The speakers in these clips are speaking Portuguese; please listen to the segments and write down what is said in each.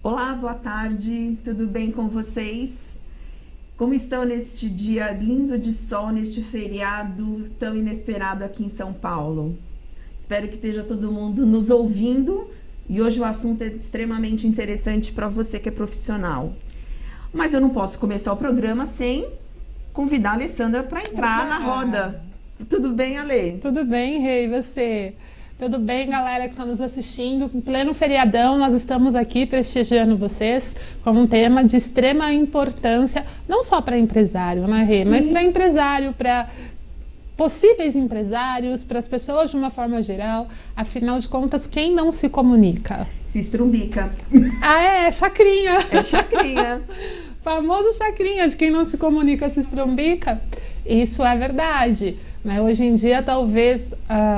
Olá, boa tarde, tudo bem com vocês? Como estão neste dia lindo de sol, neste feriado tão inesperado aqui em São Paulo? Espero que esteja todo mundo nos ouvindo e hoje o assunto é extremamente interessante para você que é profissional. Mas eu não posso começar o programa sem convidar a Alessandra para entrar na roda. Tudo bem, Ale? Tudo bem, Rê, e você? Tudo bem, galera que está nos assistindo? Em pleno feriadão, nós estamos aqui prestigiando vocês com um tema de extrema importância, não só para empresário, né, Rê? Mas para empresário, para possíveis empresários, para as pessoas de uma forma geral. Afinal de contas, quem não se comunica? Se estrumbica. Ah, é chacrinha. É chacrinha. Famoso chacrinha, de quem não se comunica se estrumbica. Isso é verdade. Né? Hoje em dia, talvez,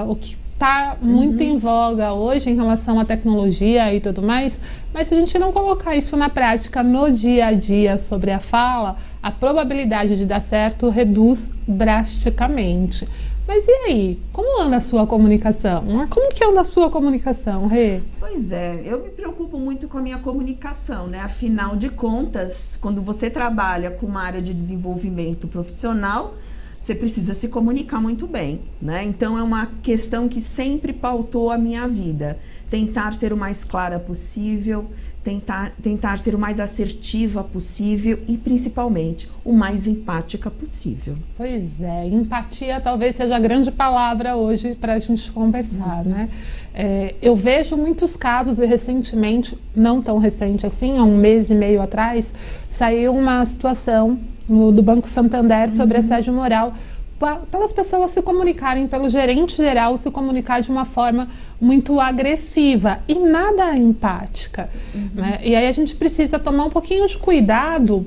o que está muito em voga hoje em relação à tecnologia e tudo mais, mas se a gente não colocar isso na prática, no dia a dia, sobre a fala, a probabilidade de dar certo reduz drasticamente. Mas e aí? Como anda a sua comunicação? Como que anda a sua comunicação, Rê? Pois é, eu me preocupo muito com a minha comunicação, né? Afinal de contas, quando você trabalha com uma área de desenvolvimento profissional, você precisa se comunicar muito bem, né? Então é uma questão que sempre pautou a minha vida. Tentar ser o mais clara possível, tentar ser o mais assertiva possível e, principalmente, o mais empática possível. Pois é, empatia talvez seja a grande palavra hoje para a gente conversar, né? Eu vejo muitos casos e recentemente, não tão recente assim, há um mês e meio atrás, saiu uma situação do Banco Santander sobre assédio moral pelas pessoas se comunicarem, pelo gerente geral se comunicar de uma forma muito agressiva e nada empática. Né? E aí a gente precisa tomar um pouquinho de cuidado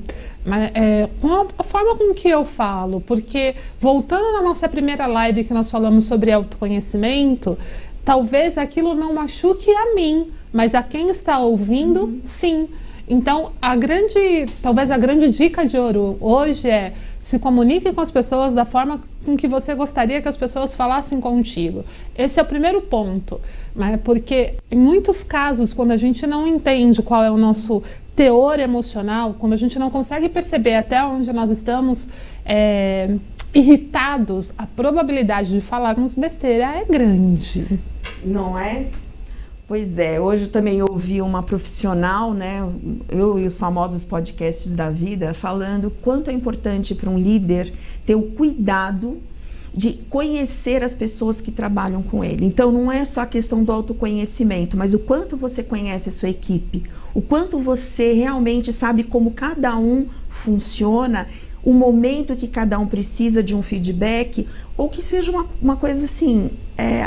com a forma com que eu falo, porque voltando na nossa primeira live que nós falamos sobre autoconhecimento, talvez aquilo não machuque a mim, mas a quem está ouvindo, sim. Então, talvez a grande dica de ouro hoje é: se comunique com as pessoas da forma com que você gostaria que as pessoas falassem contigo. Esse é o primeiro ponto, né? Porque em muitos casos, quando a gente não entende qual é o nosso teor emocional, quando a gente não consegue perceber até onde nós estamos irritados, a probabilidade de falarmos besteira é grande. Não é? Pois é, hoje eu também ouvi uma profissional, né, eu e os famosos podcasts da vida, falando quanto é importante para um líder ter o cuidado de conhecer as pessoas que trabalham com ele. Então não é só a questão do autoconhecimento, mas o quanto você conhece a sua equipe, o quanto você realmente sabe como cada um funciona, o momento que cada um precisa de um feedback, ou que seja uma coisa assim,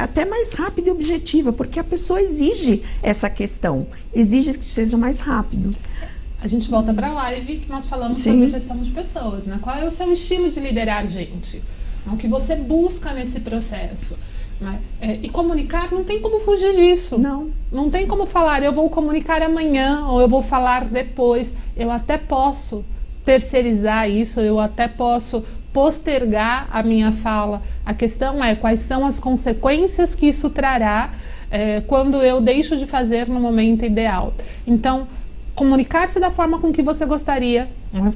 até mais rápida e objetiva, porque a pessoa exige essa questão, exige que seja mais rápido. A gente volta para a live que nós falamos sobre gestão de pessoas, né? Qual é o seu estilo de liderar gente? O que você busca nesse processo? Né? E comunicar, não tem como fugir disso. Não tem como falar, eu vou comunicar amanhã, ou eu vou falar depois. Eu até posso terceirizar isso, eu até posso postergar a minha fala. A questão é quais são as consequências que isso trará quando eu deixo de fazer no momento ideal. Então, comunicar-se da forma com que você gostaria, né,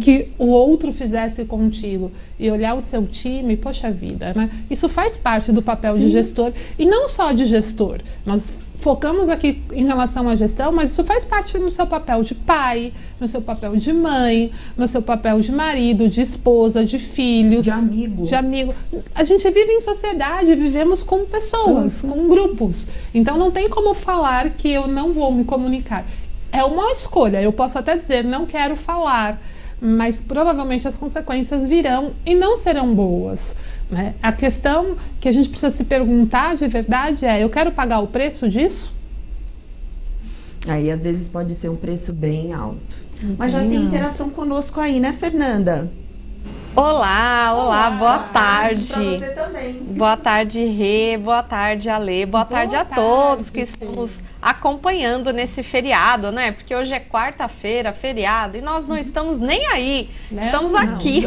que o outro fizesse contigo, e olhar o seu time, poxa vida, né? Isso faz parte do papel de gestor, e não só de gestor. Nós focamos aqui em relação à gestão, mas isso faz parte no seu papel de pai, no seu papel de mãe, no seu papel de marido, de esposa, de filhos, de amigo. A gente vive em sociedade, vivemos com pessoas, com grupos. Então não tem como falar que eu não vou me comunicar. É uma escolha, eu posso até dizer, não quero falar, mas provavelmente as consequências virão e não serão boas. Né? A questão que a gente precisa se perguntar de verdade é: eu quero pagar o preço disso? Aí às vezes pode ser um preço bem alto. Mas já tem interação conosco aí, né, Fernanda? Olá, boa tarde. Para você também. Boa tarde, Rê, boa tarde, Ale, boa tarde a todos que estão nos acompanhando nesse feriado, né? Porque hoje é quarta-feira, feriado, e nós não estamos nem aí. Estamos aqui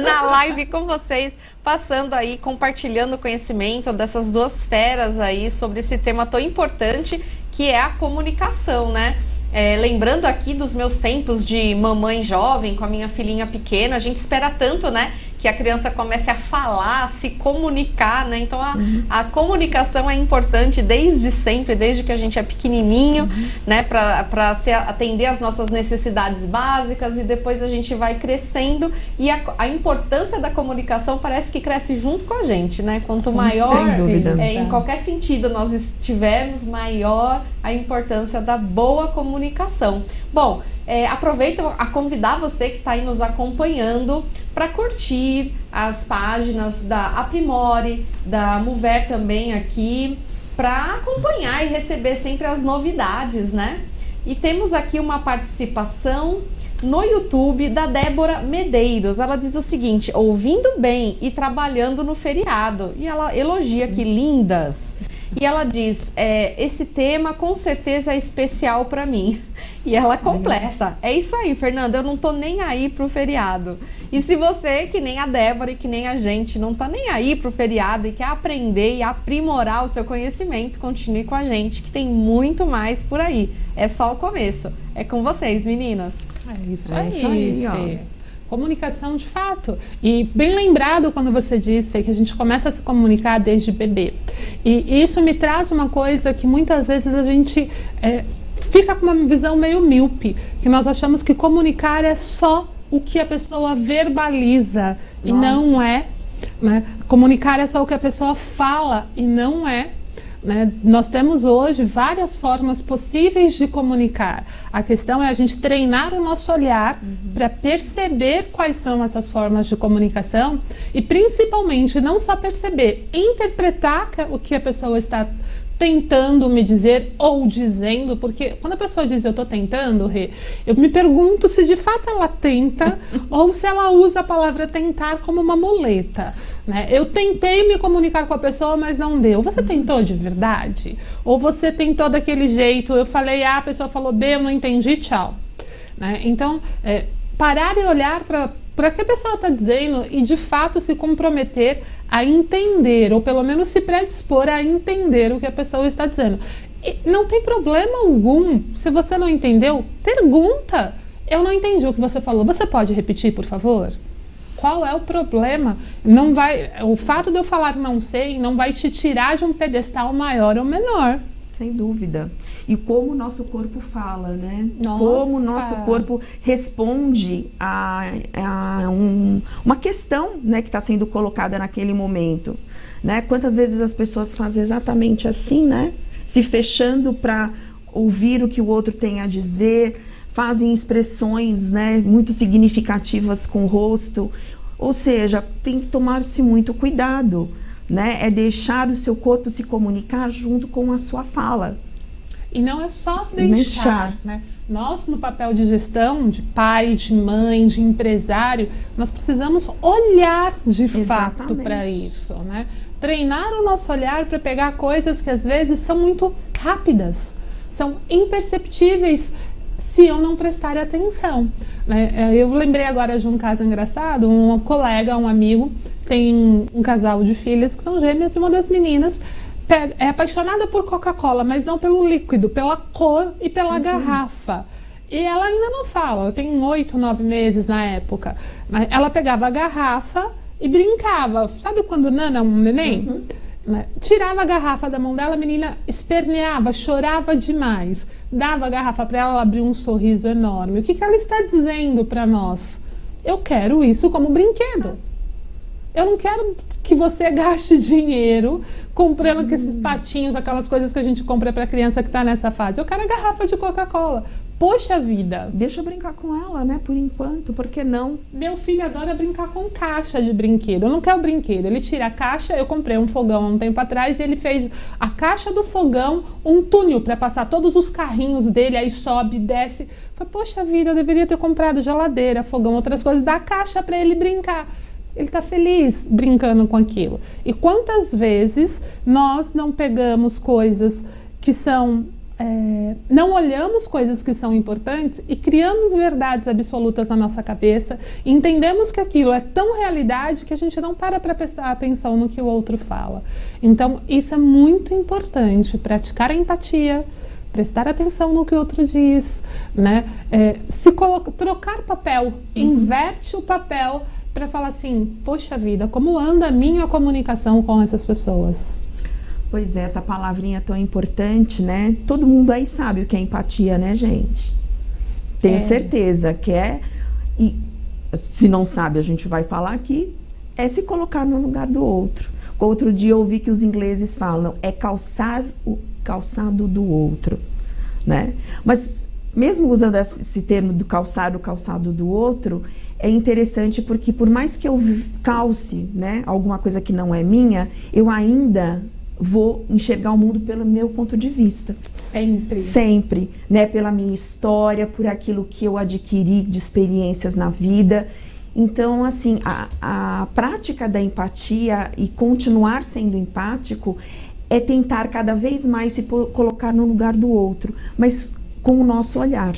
na live com vocês, passando aí, compartilhando conhecimento dessas duas feras aí sobre esse tema tão importante que é a comunicação, né? Lembrando aqui dos meus tempos de mamãe jovem com a minha filhinha pequena, a gente espera tanto, né, que a criança comece a falar, a se comunicar, né? Então a comunicação é importante desde sempre, desde que a gente é pequenininho, né, para se atender às nossas necessidades básicas, e depois a gente vai crescendo, e a importância da comunicação parece que cresce junto com a gente, né? Quanto maior, sem dúvida, em qualquer sentido nós estivermos, maior a importância da boa comunicação. Bom, aproveito a convidar você que está aí nos acompanhando para curtir as páginas da Aprimore, da Mover também aqui, para acompanhar e receber sempre as novidades, né? E temos aqui uma participação no YouTube da Débora Medeiros. Ela diz o seguinte: ouvindo bem e trabalhando no feriado. E ela elogia aqui, lindas. E ela diz, esse tema com certeza é especial para mim. E ela completa, é isso aí, Fernanda, eu não tô nem aí pro feriado. E se você, que nem a Débora e que nem a gente, não tá nem aí pro feriado e quer aprender e aprimorar o seu conhecimento, continue com a gente, que tem muito mais por aí. É só o começo. É com vocês, meninas. É isso aí, Fê. Comunicação de fato. E bem lembrado quando você diz, Fê, que a gente começa a se comunicar desde bebê. E isso me traz uma coisa que muitas vezes a gente fica com uma visão meio míope, que nós achamos que comunicar é só o que a pessoa verbaliza. E não é, né? Comunicar é só o que a pessoa fala, e não é. né? Nós temos hoje várias formas possíveis de comunicar. A questão é a gente treinar o nosso olhar para perceber quais são essas formas de comunicação e, principalmente, não só perceber, interpretar o que a pessoa está tentando me dizer ou dizendo, porque quando a pessoa diz eu tô tentando, Rê, eu me pergunto se de fato ela tenta ou se ela usa a palavra tentar como uma muleta, né? Eu tentei me comunicar com a pessoa, mas não deu. Você tentou de verdade? Ou você tentou daquele jeito, eu falei A, a pessoa falou B, eu não entendi, tchau, né? Então, parar e olhar para o que a pessoa está dizendo e de fato se comprometer a entender, ou pelo menos se predispor a entender o que a pessoa está dizendo. E não tem problema algum, se você não entendeu, pergunta. Eu não entendi o que você falou, você pode repetir, por favor? Qual é o problema? Não vai, o fato de eu falar não sei não vai te tirar de um pedestal maior ou menor. Sem dúvida. E como o nosso corpo fala, né? Nossa. Como o nosso corpo responde a uma questão, né, que está sendo colocada naquele momento, né? Quantas vezes as pessoas fazem exatamente assim, né? Se fechando para ouvir o que o outro tem a dizer, fazem expressões, né, muito significativas com o rosto. Ou seja, tem que tomar-se muito cuidado, né? É deixar o seu corpo se comunicar junto com a sua fala. E não é só deixar, né? Nós, no papel de gestão, de pai, de mãe, de empresário, nós precisamos olhar de fato para isso, né? Treinar o nosso olhar para pegar coisas que às vezes são muito rápidas, são imperceptíveis se eu não prestar atenção, né? Eu lembrei agora de um caso engraçado, um colega, um amigo, tem um casal de filhas que são gêmeas e uma das meninas é apaixonada por Coca-Cola, mas não pelo líquido, pela cor e pela garrafa. E ela ainda não fala, ela tem 8, 9 meses na época. Mas ela pegava a garrafa e brincava. Sabe quando Nana, um neném? Tirava a garrafa da mão dela, a menina esperneava, chorava demais. Dava a garrafa para ela, ela abriu um sorriso enorme. O que ela está dizendo para nós? Eu quero isso como brinquedo. Eu não quero que você gaste dinheiro comprando esses patinhos, aquelas coisas que a gente compra para criança que está nessa fase. Eu quero a garrafa de Coca-Cola. Poxa vida. Deixa eu brincar com ela, né? Por enquanto, por que não? Meu filho adora brincar com caixa de brinquedo. Eu não quero brinquedo. Ele tira a caixa, eu comprei um fogão há um tempo atrás e ele fez a caixa do fogão um túnel para passar todos os carrinhos dele, aí sobe, desce. Falei, poxa vida, eu deveria ter comprado geladeira, fogão, outras coisas, dá a caixa para ele brincar. Ele está feliz brincando com aquilo. E quantas vezes nós não pegamos coisas que são... não olhamos coisas que são importantes e criamos verdades absolutas na nossa cabeça, entendemos que aquilo é tão realidade que a gente não para prestar atenção no que o outro fala. Então, isso é muito importante, praticar a empatia, prestar atenção no que o outro diz, né? Trocar papel, inverte o papel para falar assim, poxa vida, como anda a minha comunicação com essas pessoas? Pois é, essa palavrinha tão importante, né? Todo mundo aí sabe o que é empatia, né, gente? Tenho certeza que é, e se não sabe, a gente vai falar aqui, é se colocar no lugar do outro. Outro dia eu ouvi que os ingleses falam, é calçar o calçado do outro, né? Mas mesmo usando esse termo do calçar o calçado do outro, é interessante porque por mais que eu calce, né, alguma coisa que não é minha, eu ainda vou enxergar o mundo pelo meu ponto de vista. Sempre. Sempre, né, pela minha história, por aquilo que eu adquiri de experiências na vida. Então, assim, a prática da empatia e continuar sendo empático é tentar cada vez mais se colocar no lugar do outro, mas com o nosso olhar.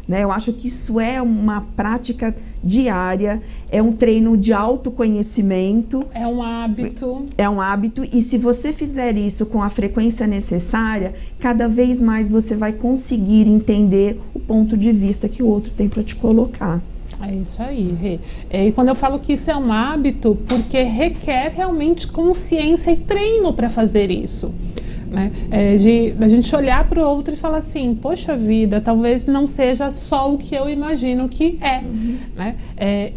Né? Eu acho que isso é uma prática diária, é um treino de autoconhecimento. É um hábito. É um hábito, e se você fizer isso com a frequência necessária, cada vez mais você vai conseguir entender o ponto de vista que o outro tem para te colocar. É isso aí, Rê. E quando eu falo que isso é um hábito, porque requer realmente consciência e treino para fazer isso. né? A gente olhar para o outro e falar assim, poxa vida, talvez não seja só o que eu imagino que é, né?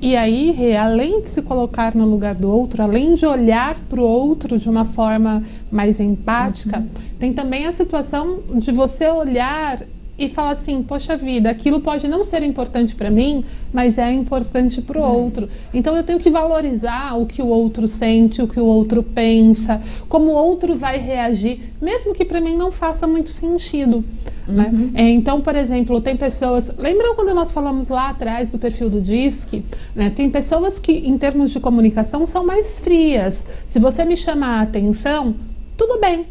E aí, além de se colocar no lugar do outro, além de olhar para o outro de uma forma mais empática, tem também a situação de você olhar e falar assim, poxa vida, aquilo pode não ser importante para mim, mas é importante para o outro. Então eu tenho que valorizar o que o outro sente, o que o outro pensa, como o outro vai reagir, mesmo que para mim não faça muito sentido. Né? Então, por exemplo, tem pessoas... Lembram quando nós falamos lá atrás do perfil do DISC? Né? Tem pessoas que, em termos de comunicação, são mais frias. Se você me chamar a atenção, tudo bem.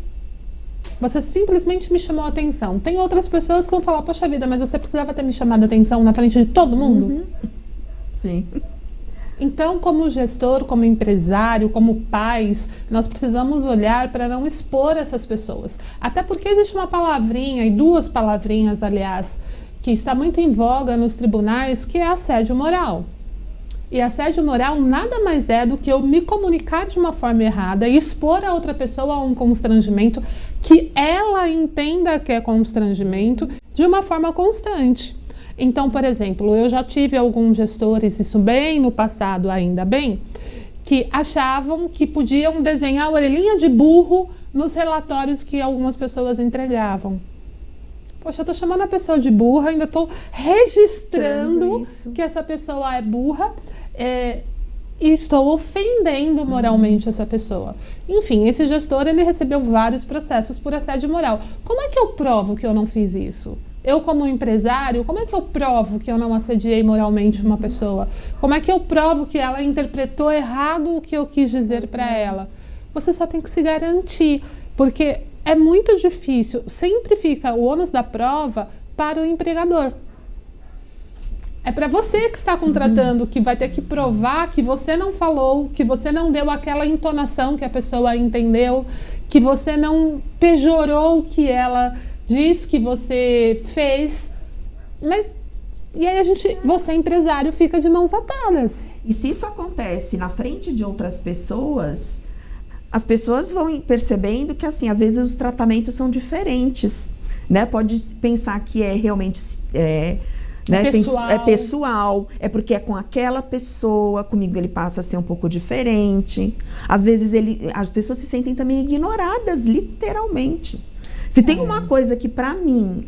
Você simplesmente me chamou a atenção. Tem outras pessoas que vão falar, poxa vida, mas você precisava ter me chamado a atenção na frente de todo mundo? Sim. Então, como gestor, como empresário, como pais, nós precisamos olhar para não expor essas pessoas. Até porque existe uma palavrinha, e duas palavrinhas, aliás, que está muito em voga nos tribunais, que é assédio moral. E assédio moral nada mais é do que eu me comunicar de uma forma errada e expor a outra pessoa a um constrangimento que ela entenda que é constrangimento de uma forma constante. Então, por exemplo, eu já tive alguns gestores, isso bem no passado ainda bem, que achavam que podiam desenhar a orelhinha de burro nos relatórios que algumas pessoas entregavam. Poxa, eu tô chamando a pessoa de burra, ainda tô registrando que essa pessoa é burra e estou ofendendo moralmente essa pessoa. Enfim, esse gestor, ele recebeu vários processos por assédio moral. Como é que eu provo que eu não fiz isso? Eu, como empresário, como é que eu provo que eu não assediei moralmente uma pessoa? Como é que eu provo que ela interpretou errado o que eu quis dizer para ela? Você só tem que se garantir, porque é muito difícil. Sempre fica o ônus da prova para o empregador. É para você que está contratando, que vai ter que provar que você não falou, que você não deu aquela entonação que a pessoa entendeu, que você não pejorou o que ela diz que você fez. Mas e aí você empresário fica de mãos atadas. E se isso acontece na frente de outras pessoas, as pessoas vão percebendo que, assim, às vezes os tratamentos são diferentes, né? Pode pensar que é realmente pessoal, é porque é com aquela pessoa, comigo ele passa a ser um pouco diferente. Às vezes as pessoas se sentem também ignoradas, literalmente. Se tem uma coisa que pra mim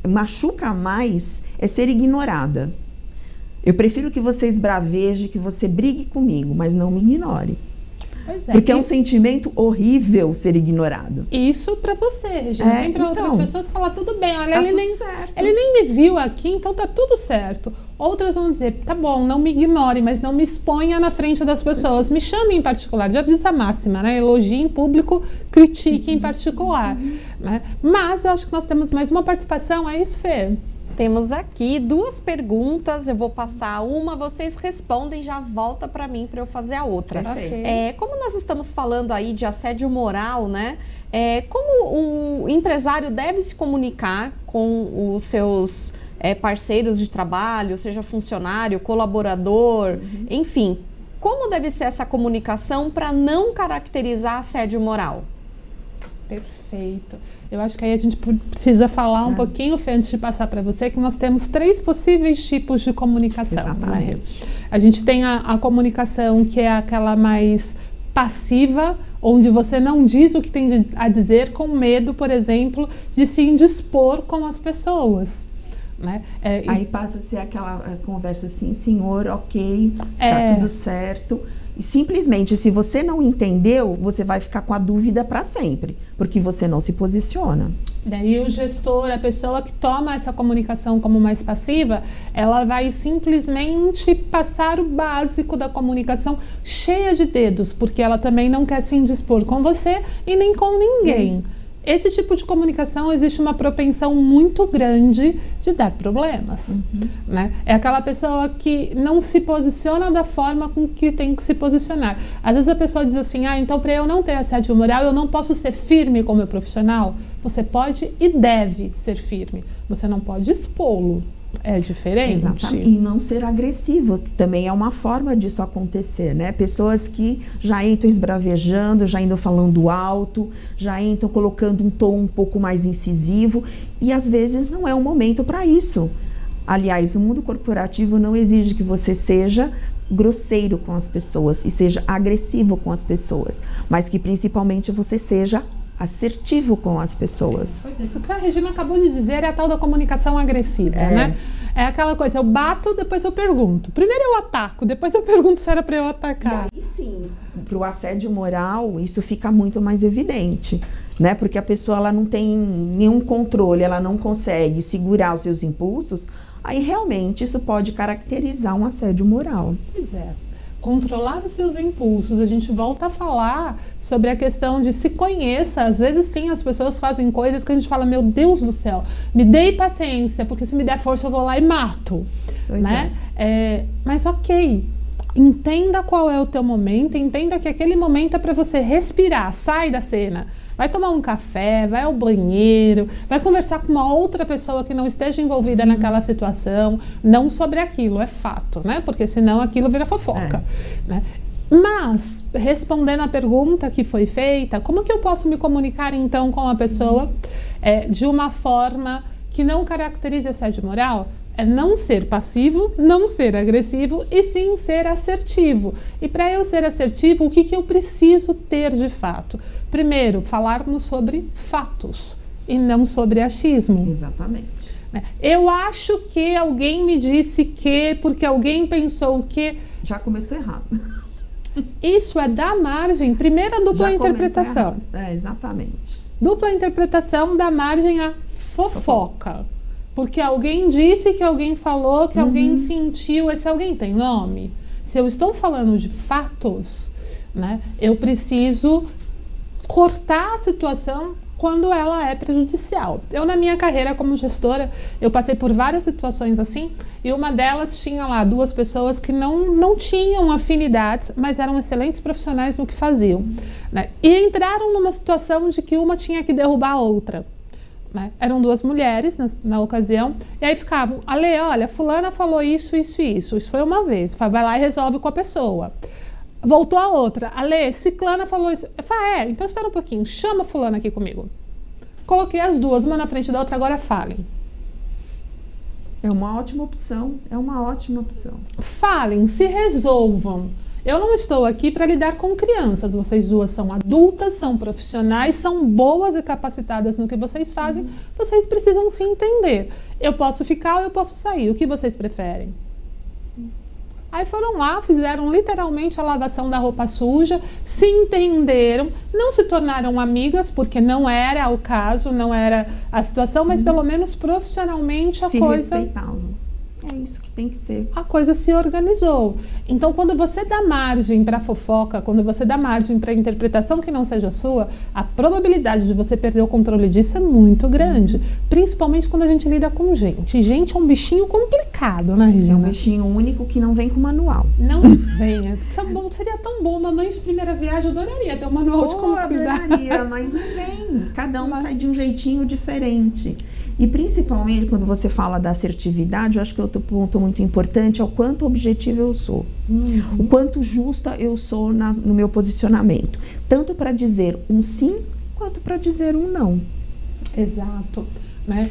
machuca mais, é ser ignorada. Eu prefiro que você esbraveje, que você brigue comigo, mas não me ignore. Pois é, porque é um sentimento horrível ser ignorado. Isso pra você, Regina. Tem pra outras pessoas falar, tudo bem, olha, tá ele nem me viu aqui, então tá tudo certo. Outras vão dizer, tá bom, não me ignore, mas não me exponha na frente das pessoas. Me chame em particular, já diz a máxima, né? Elogie em público, critique em particular. Né? Mas eu acho que nós temos mais uma participação, é isso, Fê? Temos aqui duas perguntas, eu vou passar uma, vocês respondem, já volta para mim para eu fazer a outra. Como nós estamos falando aí de assédio moral, né? Como o empresário deve se comunicar com os seus parceiros de trabalho, seja funcionário, colaborador, enfim, como deve ser essa comunicação para não caracterizar assédio moral? Perfeito. Eu acho que aí a gente precisa falar um pouquinho, Fê, antes de passar para você, que nós temos 3 possíveis tipos de comunicação. Exatamente. Né? A gente tem a comunicação que é aquela mais passiva, onde você não diz o que tem a dizer com medo, por exemplo, de se indispor com as pessoas. Né? Aí passa a ser aquela conversa assim, senhor, ok, tá tudo certo. E simplesmente, se você não entendeu, você vai ficar com a dúvida para sempre, porque você não se posiciona. Daí o gestor, a pessoa que toma essa comunicação como mais passiva, ela vai simplesmente passar o básico da comunicação cheia de dedos, porque ela também não quer se indispor com você e nem com ninguém. Esse tipo de comunicação existe uma propensão muito grande de dar problemas. Né? É aquela pessoa que não se posiciona da forma com que tem que se posicionar. Às vezes a pessoa diz assim, então para eu não ter assédio moral, eu não posso ser firme como profissional. Você pode e deve ser firme. Você não pode expô-lo. É diferente. Exatamente. E não ser agressivo, que também é uma forma disso acontecer, né? Pessoas que já entram esbravejando, já entram falando alto, já entram colocando um tom um pouco mais incisivo, e às vezes não é o momento para isso. Aliás, o mundo corporativo não exige que você seja grosseiro com as pessoas e seja agressivo com as pessoas, mas que principalmente você seja assertivo com as pessoas. Pois é, isso que a Regina acabou de dizer é a tal da comunicação agressiva, né? É aquela coisa, eu bato, depois eu pergunto. Primeiro eu ataco, depois eu pergunto se era para eu atacar. E aí sim, para o assédio moral, isso fica muito mais evidente, né? Porque a pessoa ela não tem nenhum controle, ela não consegue segurar os seus impulsos, aí realmente isso pode caracterizar um assédio moral. Pois é. Controlar os seus impulsos, a gente volta a falar sobre a questão de se conheça. Às vezes sim, as pessoas fazem coisas que a gente fala, meu Deus do céu, me dê paciência, porque se me der força eu vou lá e mato, né? Mas ok, entenda qual é o teu momento, entenda que aquele momento é para você respirar, sai da cena. Vai tomar um café, vai ao banheiro, vai conversar com uma outra pessoa que não esteja envolvida naquela situação, não sobre aquilo, é fato, né? Porque senão aquilo vira fofoca, né? Mas, respondendo à pergunta que foi feita, como que eu posso me comunicar então com a pessoa de uma forma que não caracterize assédio moral? É não ser passivo, não ser agressivo e sim ser assertivo. E para eu ser assertivo, o que eu preciso ter de fato? Primeiro, falarmos sobre fatos e não sobre achismo. Exatamente. Eu acho que alguém me disse que, porque alguém pensou que... Já começou errado. Isso é dar margem, primeira dupla interpretação. Exatamente. Dupla interpretação dá margem à fofoca. Porque alguém disse, que alguém falou, que alguém sentiu. Esse alguém tem nome? Se eu estou falando de fatos, né, eu preciso cortar a situação quando ela é prejudicial. Eu, na minha carreira como gestora, eu passei por várias situações assim, e uma delas tinha lá 2 pessoas que não tinham afinidades, mas eram excelentes profissionais no que faziam, né? E entraram numa situação de que uma tinha que derrubar a outra. Né? Eram 2 mulheres na ocasião, e aí ficavam, Ale, olha, fulana falou isso, isso e isso. Isso foi uma vez, vai lá e resolve com a pessoa. Voltou a outra, Ale, ciclana falou isso. Eu falei, então espera um pouquinho, chama fulana aqui comigo. Coloquei as 2, uma na frente da outra, agora falem. É uma ótima opção, é uma ótima opção. Falem, se resolvam. Eu não estou aqui para lidar com crianças, vocês 2 são adultas, são profissionais, são boas e capacitadas no que vocês fazem, vocês precisam se entender. Eu posso ficar ou eu posso sair, o que vocês preferem? Aí foram lá, fizeram literalmente a lavação da roupa suja, se entenderam, não se tornaram amigas, porque não era o caso, não era a situação, mas pelo menos profissionalmente a coisa... Se respeitavam. É isso que tem que ser. A coisa se organizou. Então, quando você dá margem para fofoca, quando você dá margem para interpretação que não seja sua, a probabilidade de você perder o controle disso é muito grande. Principalmente quando a gente lida com gente. Gente é um bichinho complicado, né, Regina? É um bichinho único que não vem com manual. Não vem. Seria tão bom. Mamãe de primeira viagem, eu adoraria ter um manual de como cuidar. Adoraria, mas não vem. Cada um sai de um jeitinho diferente. E principalmente quando você fala da assertividade, eu acho que outro ponto muito importante é o quanto objetivo eu sou. O quanto justa eu sou no meu posicionamento. Tanto para dizer um sim, quanto para dizer um não. Exato. Né?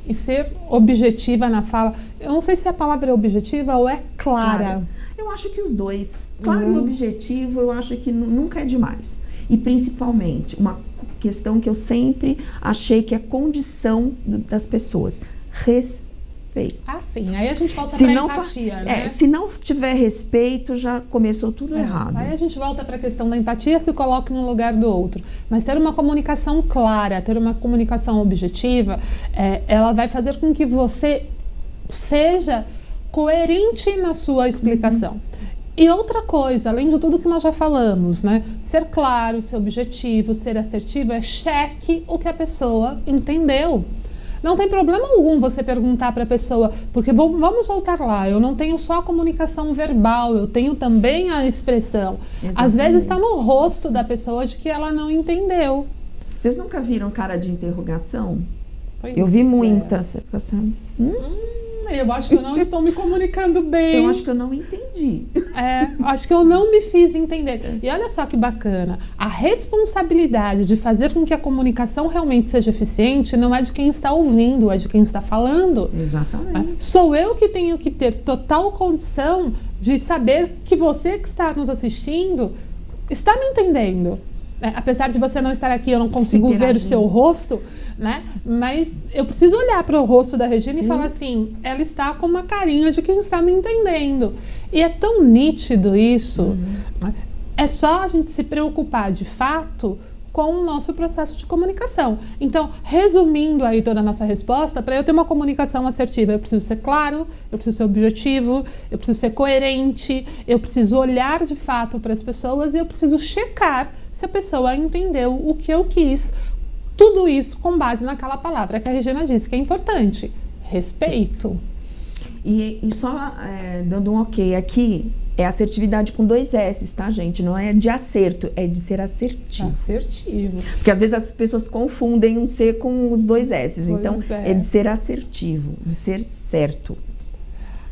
E ser objetiva na fala. Eu não sei se a palavra é objetiva ou é clara. Eu acho que os dois. Claro e objetivo, eu acho que nunca é demais. E principalmente, uma questão que eu sempre achei que é condição das pessoas: respeito. Ah, sim. Aí a gente volta para a empatia, né? Se não tiver respeito, já começou tudo errado. Aí a gente volta para a questão da empatia, se coloca no lugar do outro. Mas ter uma comunicação clara, ter uma comunicação objetiva, ela vai fazer com que você seja coerente na sua explicação. E outra coisa, além de tudo que nós já falamos, né? Ser claro, ser objetivo, ser assertivo, cheque o que a pessoa entendeu. Não tem problema algum você perguntar para a pessoa, porque vamos voltar lá, eu não tenho só a comunicação verbal, eu tenho também a expressão. Exatamente. Às vezes está no rosto da pessoa de que ela não entendeu. Vocês nunca viram cara de interrogação? Eu vi muitas. Você fica assim, Eu acho que eu não estou me comunicando bem. Eu acho que eu não entendi. Acho que eu não me fiz entender. E olha só que bacana, a responsabilidade de fazer com que a comunicação realmente seja eficiente não é de quem está ouvindo, é de quem está falando. Exatamente. Sou eu que tenho que ter total condição de saber que você que está nos assistindo está me entendendo. Apesar de você não estar aqui, eu não consigo ver o seu rosto, né? Mas eu preciso olhar para o rosto da Regina e falar assim, ela está com uma carinha de quem está me entendendo. E é tão nítido isso. É só a gente se preocupar de fato com o nosso processo de comunicação. Então, resumindo aí toda a nossa resposta, para eu ter uma comunicação assertiva, eu preciso ser claro, eu preciso ser objetivo, eu preciso ser coerente, eu preciso olhar de fato para as pessoas e eu preciso checar se a pessoa entendeu o que eu quis. Tudo isso com base naquela palavra que a Regina disse, que é importante: respeito. E só dando um ok aqui, é assertividade com 2 S, tá, gente? Não é de acerto, é de ser assertivo. Assertivo. Porque às vezes as pessoas confundem um C com os 2 S. Então, é de ser assertivo, de ser certo.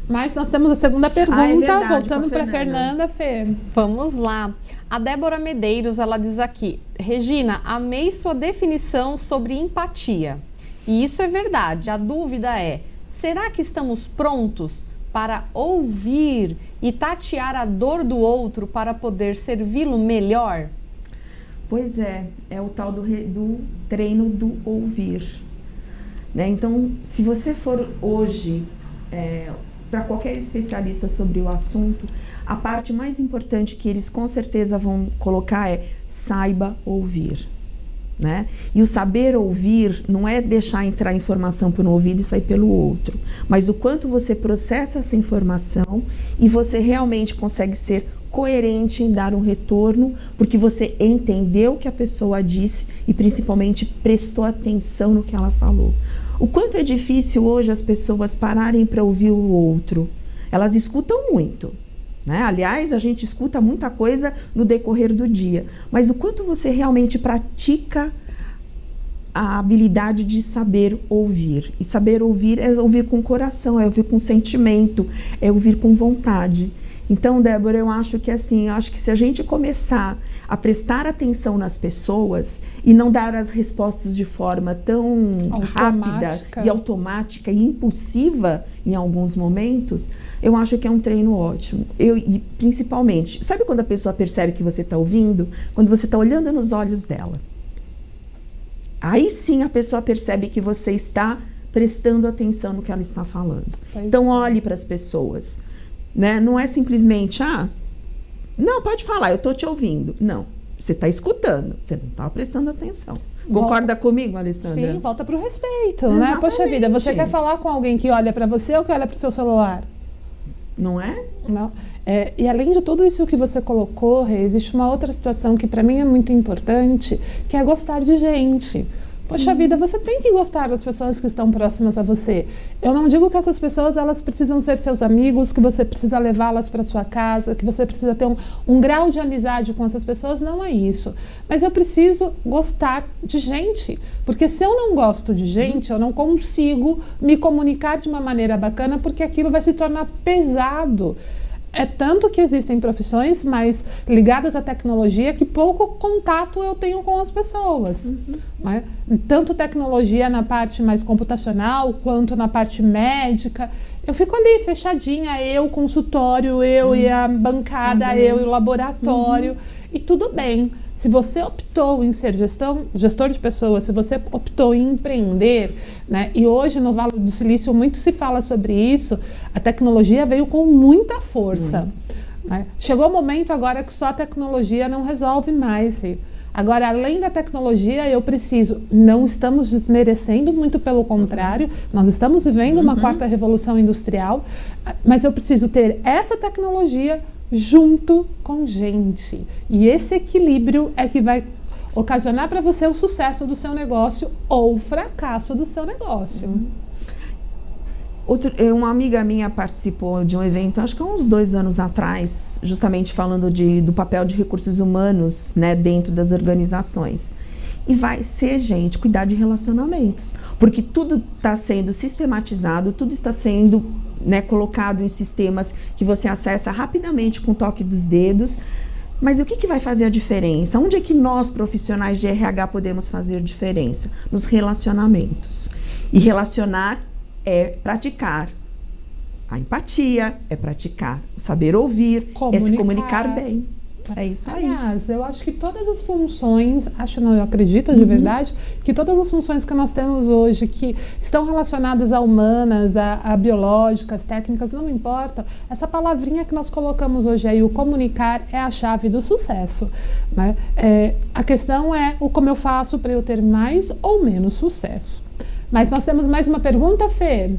Mas nós temos a segunda pergunta, é verdade, voltando para Fernanda, Fê. Vamos lá. A Débora Medeiros, ela diz aqui: Regina, amei sua definição sobre empatia. E isso é verdade. A dúvida é, será que estamos prontos para ouvir e tatear a dor do outro para poder servi-lo melhor? Pois é o tal do treino do ouvir. Né? Então, se você for hoje para qualquer especialista sobre o assunto, a parte mais importante que eles com certeza vão colocar é saiba ouvir. Né? E o saber ouvir não é deixar entrar informação por um ouvido e sair pelo outro, mas o quanto você processa essa informação e você realmente consegue ser coerente em dar um retorno, porque você entendeu o que a pessoa disse e principalmente prestou atenção no que ela falou. O quanto é difícil hoje as pessoas pararem para ouvir o outro. Elas escutam muito, né? Aliás, a gente escuta muita coisa no decorrer do dia, mas o quanto você realmente pratica a habilidade de saber ouvir. E saber ouvir é ouvir com o coração, é ouvir com sentimento, é ouvir com vontade. Então, Débora, eu acho que se a gente começar a prestar atenção nas pessoas e não dar as respostas de forma tão rápida e automática e impulsiva em alguns momentos, eu acho que é um treino ótimo. E principalmente, sabe quando a pessoa percebe que você está ouvindo? Quando você está olhando nos olhos dela. Aí sim a pessoa percebe que você está prestando atenção no que ela está falando. Então, olhe para as pessoas. Né? Não é simplesmente, não, pode falar, eu estou te ouvindo. Não, você está escutando, você não está prestando atenção. Concorda comigo, Alessandra? Sim, volta para o respeito, né? Poxa vida, você quer falar com alguém que olha para você ou que olha para o seu celular? Não é? Não. E além de tudo isso que você colocou, Rê, existe uma outra situação que para mim é muito importante, que é gostar de gente. Poxa vida, você tem que gostar das pessoas que estão próximas a você. Eu não digo que essas pessoas elas precisam ser seus amigos, que você precisa levá-las para sua casa, que você precisa ter um grau de amizade com essas pessoas, não é isso. Mas eu preciso gostar de gente, porque se eu não gosto de gente, eu não consigo me comunicar de uma maneira bacana, porque aquilo vai se tornar pesado. É tanto que existem profissões mais ligadas à tecnologia que pouco contato eu tenho com as pessoas. Né? Tanto tecnologia na parte mais computacional, quanto na parte médica. Eu fico ali, fechadinha, eu, consultório, eu e a bancada, eu e o laboratório. E tudo bem. Se você optou em ser gestor de pessoas, se você optou em empreender, né, e hoje no Vale do Silício muito se fala sobre isso, a tecnologia veio com muita força. Né? Chegou o momento agora que só a tecnologia não resolve mais. Agora, além da tecnologia, eu preciso, não estamos desmerecendo, muito pelo contrário, nós estamos vivendo uma quarta revolução industrial, mas eu preciso ter essa tecnologia junto com gente. E esse equilíbrio é que vai ocasionar para você o sucesso do seu negócio ou o fracasso do seu negócio. Uma amiga minha participou de um evento, acho que há uns 2 anos atrás, justamente falando do papel de recursos humanos, né, dentro das organizações. E vai ser, gente, cuidar de relacionamentos. Porque tudo está sendo sistematizado, tudo está sendo, né, colocado em sistemas que você acessa rapidamente com o toque dos dedos. Mas o que vai fazer a diferença? Onde é que nós, profissionais de RH, podemos fazer diferença? Nos relacionamentos. E relacionar é praticar a empatia, é praticar o saber ouvir, é se comunicar bem. É isso aí. Aliás, eu acho que todas as funções, eu acredito de verdade, que todas as funções que nós temos hoje, que estão relacionadas a humanas, a biológicas, técnicas, não importa, essa palavrinha que nós colocamos hoje aí, o comunicar, é a chave do sucesso, né? A questão é o como eu faço para eu ter mais ou menos sucesso. Mas nós temos mais uma pergunta, Fê?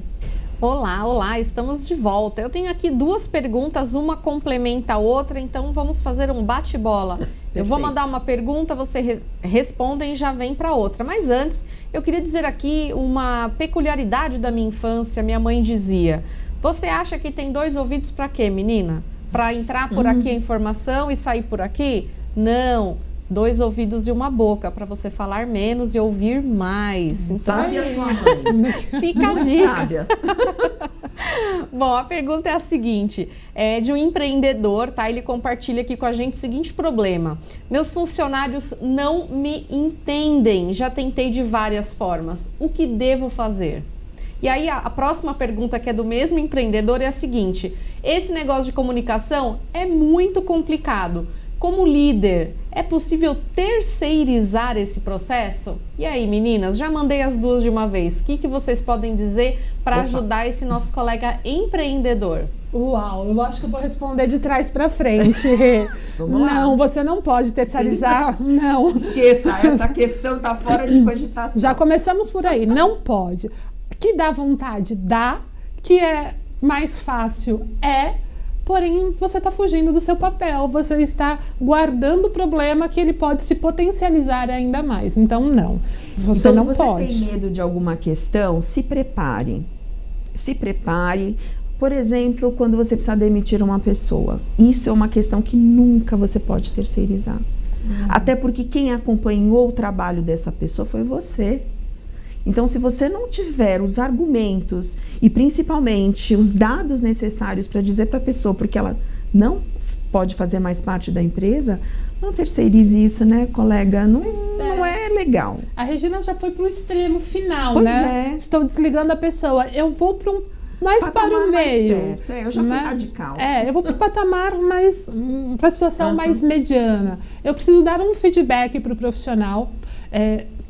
Olá, estamos de volta. Eu tenho aqui 2 perguntas, uma complementa a outra, então vamos fazer um bate-bola. Eu vou mandar uma pergunta, você responde e já vem para outra. Mas antes, eu queria dizer aqui uma peculiaridade da minha infância. Minha mãe dizia: você acha que tem 2 ouvidos para quê, menina? Para entrar por aqui a informação e sair por aqui? Não. 2 ouvidos e uma boca, para você falar menos e ouvir mais. Então, sabe a sua mãe. Fica a Muito dica. sábia. Bom, a pergunta é a seguinte, é de um empreendedor, tá? Ele compartilha aqui com a gente o seguinte problema: meus funcionários não me entendem, já tentei de várias formas, o que devo fazer? E aí a próxima pergunta, que é do mesmo empreendedor, é a seguinte: esse negócio de comunicação é muito complicado. Como líder, é possível terceirizar esse processo? E aí, meninas, já mandei as 2 de uma vez. O que vocês podem dizer para ajudar esse nosso colega empreendedor? Uau, eu acho que eu vou responder de trás para frente. Vamos lá. Não, você não pode terceirizar. Não. Esqueça, essa questão está fora de cogitação. Já começamos por aí. Não pode. Que dá vontade, dá. Que é mais fácil, porém, você está fugindo do seu papel, você está guardando o problema que ele pode se potencializar ainda mais. Então, não. Você então, não se você pode. tem medo de alguma questão, se prepare. Se prepare. Por exemplo, quando você precisa demitir uma pessoa. Isso é uma questão que nunca você pode terceirizar. Até porque quem acompanhou o trabalho dessa pessoa foi você. Então, se você não tiver os argumentos e principalmente os dados necessários para dizer para a pessoa porque ela não pode fazer mais parte da empresa, não terceirize isso, né, colega? Não é legal. A Regina já foi para o extremo final, Pois né? é. Estou desligando a pessoa. Eu vou para mais Patamar para o meio. mais perto. Eu já fui radical. Eu vou para o patamar mais, para a situação mais mediana. Eu preciso dar um feedback para o profissional.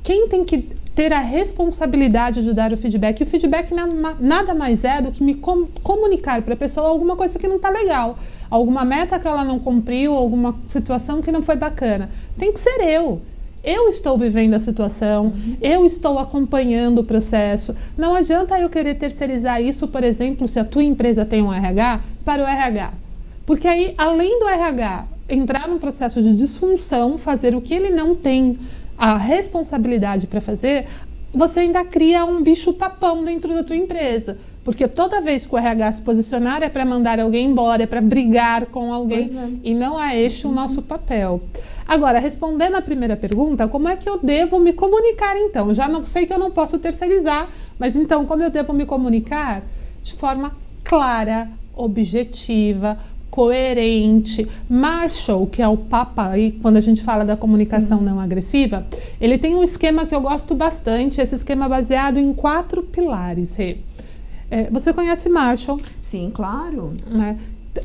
Quem tem que ter a responsabilidade de dar o feedback. E o feedback nada mais é do que me comunicar para a pessoa alguma coisa que não está legal, alguma meta que ela não cumpriu, alguma situação que não foi bacana. Tem que ser eu. Eu estou vivendo a situação, eu estou acompanhando o processo. Não adianta eu querer terceirizar isso, por exemplo, se a tua empresa tem um RH, para o RH. Porque aí, além do RH entrar num processo de disfunção, fazer o que ele não tem a responsabilidade para fazer, você ainda cria um bicho-papão dentro da tua empresa. Porque toda vez que o RH se posicionar é para mandar alguém embora, é para brigar com alguém. E não é este o nosso papel. Agora, respondendo a primeira pergunta, como é que eu devo me comunicar então? Já não sei que eu não posso terceirizar, mas então como eu devo me comunicar? De forma clara, objetiva, coerente. Marshall, que é o papa aí, quando a gente fala da comunicação não agressiva, ele tem um esquema que eu gosto bastante, esse esquema baseado em 4 pilares. Você conhece Marshall? Sim, claro. Né?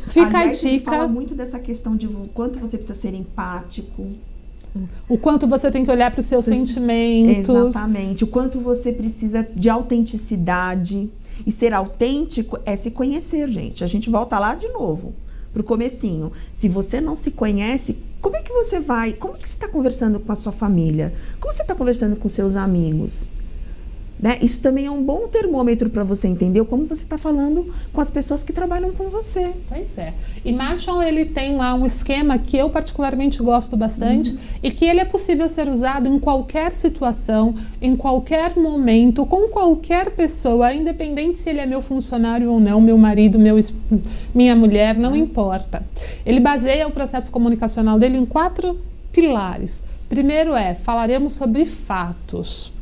Fica Aliás, a dica. Ele fala muito dessa questão de o quanto você precisa ser empático. O quanto você tem que olhar para os seus sentimentos. Exatamente. O quanto você precisa de autenticidade. E ser autêntico é se conhecer, gente. A gente volta lá de novo, pro comecinho. Se você não se conhece, como é que você vai? Como é que você está conversando com a sua família? Como você está conversando com seus amigos? Né? Isso também é um bom termômetro para você entender como você está falando com as pessoas que trabalham com você. Pois é. E Marshall, ele tem lá um esquema que eu particularmente gosto bastante e que ele é possível ser usado em qualquer situação, em qualquer momento, com qualquer pessoa, independente se ele é meu funcionário ou não, meu marido, minha mulher, não importa. Ele baseia o processo comunicacional dele em 4 pilares. Primeiro falaremos sobre fatos.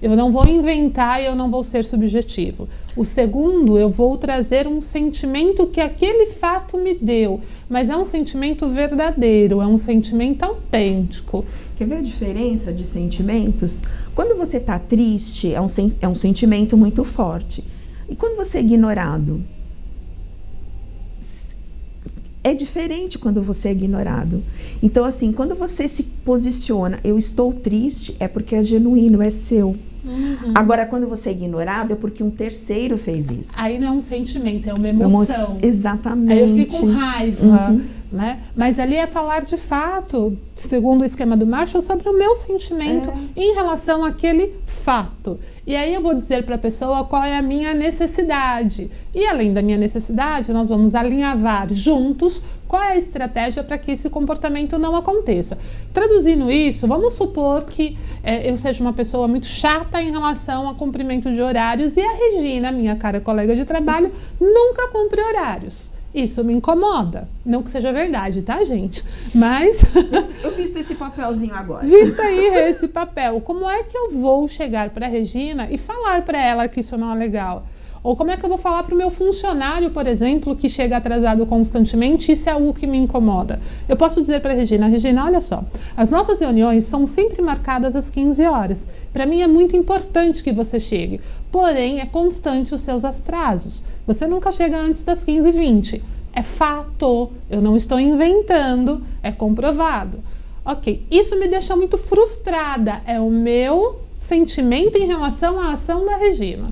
Eu não vou inventar e eu não vou ser subjetivo. O segundo, eu vou trazer um sentimento que aquele fato me deu, mas é um sentimento verdadeiro, é um sentimento autêntico. Quer ver a diferença de sentimentos? Quando você está triste, é um sentimento muito forte. E quando você é ignorado? É diferente quando você é ignorado. Então, assim, quando você se posiciona, eu estou triste, é porque é genuíno, é seu. Agora, quando você é ignorado, é porque um terceiro fez isso. Aí não é um sentimento, é uma emoção. Exatamente. Aí eu fiquei com raiva, né? Mas ali é falar de fato, segundo o esquema do Marshall, sobre o meu sentimento em relação àquele fato. E aí eu vou dizer para a pessoa qual é a minha necessidade. E além da minha necessidade, nós vamos alinhavar juntos qual é a estratégia para que esse comportamento não aconteça. Traduzindo isso, vamos supor que eu seja uma pessoa muito chata em relação ao cumprimento de horários e a Regina, minha cara colega de trabalho, nunca cumpre horários. Isso me incomoda. Não que seja verdade, tá, gente? Mas... Eu visto esse papelzinho agora. Vista aí esse papel. Como é que eu vou chegar para a Regina e falar para ela que isso não é legal? Ou como é que eu vou falar para o meu funcionário, por exemplo, que chega atrasado constantemente, isso é algo que me incomoda? Eu posso dizer para a Regina, olha só, as nossas reuniões são sempre marcadas às 15 horas. Para mim é muito importante que você chegue, porém é constante os seus atrasos. Você nunca chega antes das 15h20. É fato, eu não estou inventando, é comprovado. Ok, isso me deixa muito frustrada, é o meu sentimento em relação à ação da Regina.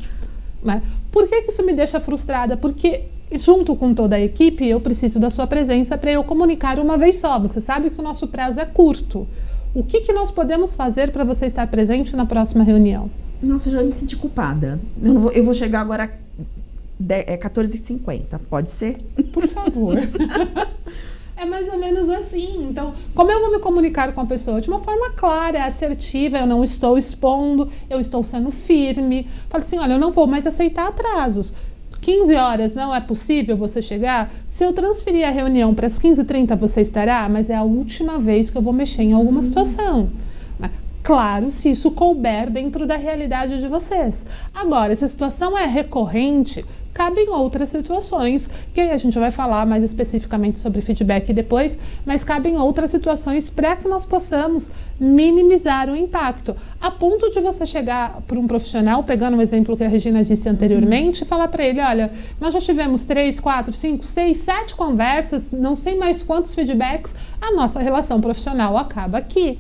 Né? Por que isso me deixa frustrada? Porque junto com toda a equipe eu preciso da sua presença para eu comunicar uma vez só. Você sabe que o nosso prazo é curto. O que nós podemos fazer para você estar presente na próxima reunião? Nossa, eu já me senti culpada. Eu vou chegar agora 14h50, pode ser? Por favor. É mais ou menos assim. Então, como eu vou me comunicar com a pessoa? De uma forma clara, assertiva, eu não estou expondo, eu estou sendo firme. Falo assim, olha, eu não vou mais aceitar atrasos. 15 horas não é possível você chegar? Se eu transferir a reunião para as 15h30, você estará? Mas é a última vez que eu vou mexer em alguma situação. Claro, se isso couber dentro da realidade de vocês. Agora, se a situação é recorrente, cabem outras situações, que a gente vai falar mais especificamente sobre feedback depois, mas cabem outras situações para que nós possamos minimizar o impacto. A ponto de você chegar para um profissional, pegando o exemplo que a Regina disse anteriormente, e falar para ele, olha, nós já tivemos 3, 4, 5, 6, 7 conversas, não sei mais quantos feedbacks, a nossa relação profissional acaba aqui.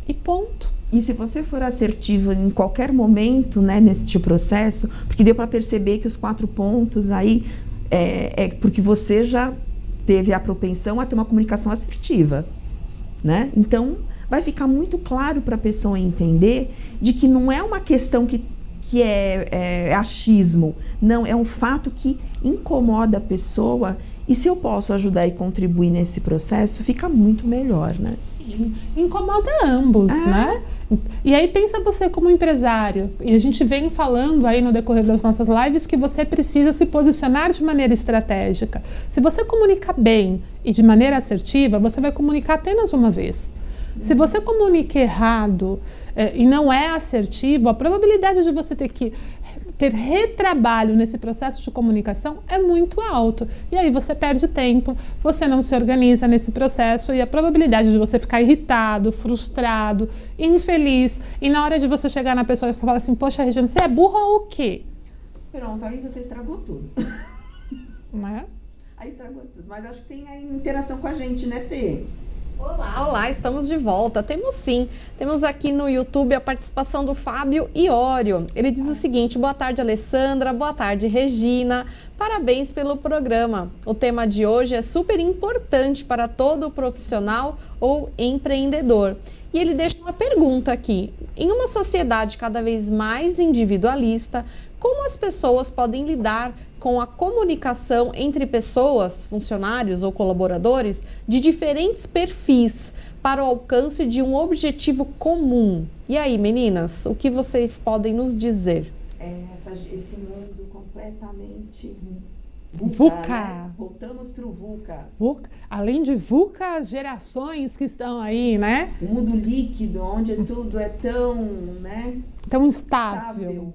E ponto. E se você for assertivo em qualquer momento, né, neste processo, porque deu para perceber que os 4 pontos aí é porque você já teve a propensão a ter uma comunicação assertiva, né? Então, vai ficar muito claro para a pessoa entender de que não é uma questão que é achismo, não, é um fato que incomoda a pessoa. E se eu posso ajudar e contribuir nesse processo, fica muito melhor, né? Sim, incomoda ambos, né? E aí pensa você como empresário, e a gente vem falando aí no decorrer das nossas lives que você precisa se posicionar de maneira estratégica. Se você comunica bem e de maneira assertiva, você vai comunicar apenas uma vez. Se você comunica errado e não é assertivo, a probabilidade de você ter retrabalho nesse processo de comunicação é muito alto. E aí você perde tempo, você não se organiza nesse processo e a probabilidade de você ficar irritado, frustrado, infeliz, e na hora de você chegar na pessoa e você fala assim, poxa, Regina, você é burra ou o quê? Pronto, aí você estragou tudo. Não é? Aí estragou tudo. Mas acho que tem aí interação com a gente, né, Fê? Olá, estamos de volta. Temos sim. Temos aqui no YouTube a participação do Fábio Iório. Ele diz o seguinte: boa tarde, Alessandra. Boa tarde, Regina. Parabéns pelo programa. O tema de hoje é super importante para todo profissional ou empreendedor. E ele deixa uma pergunta aqui. Em uma sociedade cada vez mais individualista, como as pessoas podem lidar com a comunicação entre pessoas, funcionários ou colaboradores de diferentes perfis para o alcance de um objetivo comum? E aí, meninas, o que vocês podem nos dizer? Esse mundo completamente VUCA. Né? Voltamos para o VUCA. Além de VUCA, as gerações que estão aí, né? O mundo líquido, onde tudo é tão, né? Tão estável.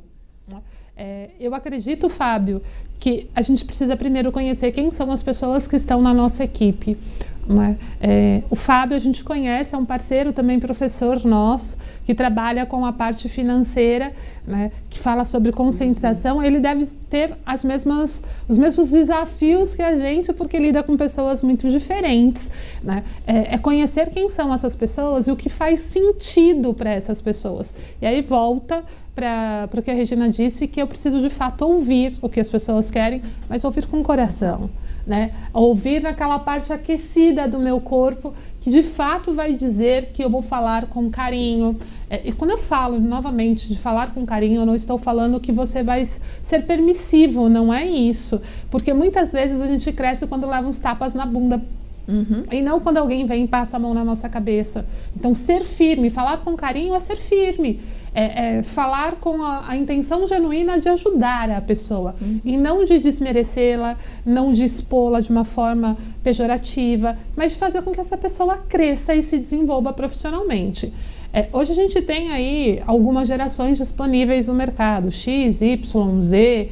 Eu acredito, Fábio, que a gente precisa primeiro conhecer quem são as pessoas que estão na nossa equipe. Né? O Fábio a gente conhece, é um parceiro também, professor nosso, que trabalha com a parte financeira, né, que fala sobre conscientização. Ele deve ter os mesmos desafios que a gente, porque lida com pessoas muito diferentes. Né? É conhecer quem são essas pessoas e o que faz sentido para essas pessoas. E aí volta para o que a Regina disse, que eu preciso de fato ouvir o que as pessoas querem, mas ouvir com o coração. Né? Ouvir naquela parte aquecida do meu corpo, que de fato vai dizer que eu vou falar com carinho. E quando eu falo novamente de falar com carinho, eu não estou falando que você vai ser permissivo, não é isso. Porque muitas vezes a gente cresce quando leva uns tapas na bunda. E não quando alguém vem e passa a mão na nossa cabeça. Então, ser firme, falar com carinho é ser firme. Falar com a intenção genuína de ajudar a pessoa e não de desmerecê-la, não de expô-la de uma forma pejorativa, mas de fazer com que essa pessoa cresça e se desenvolva profissionalmente. Hoje a gente tem aí algumas gerações disponíveis no mercado, X, Y, Z,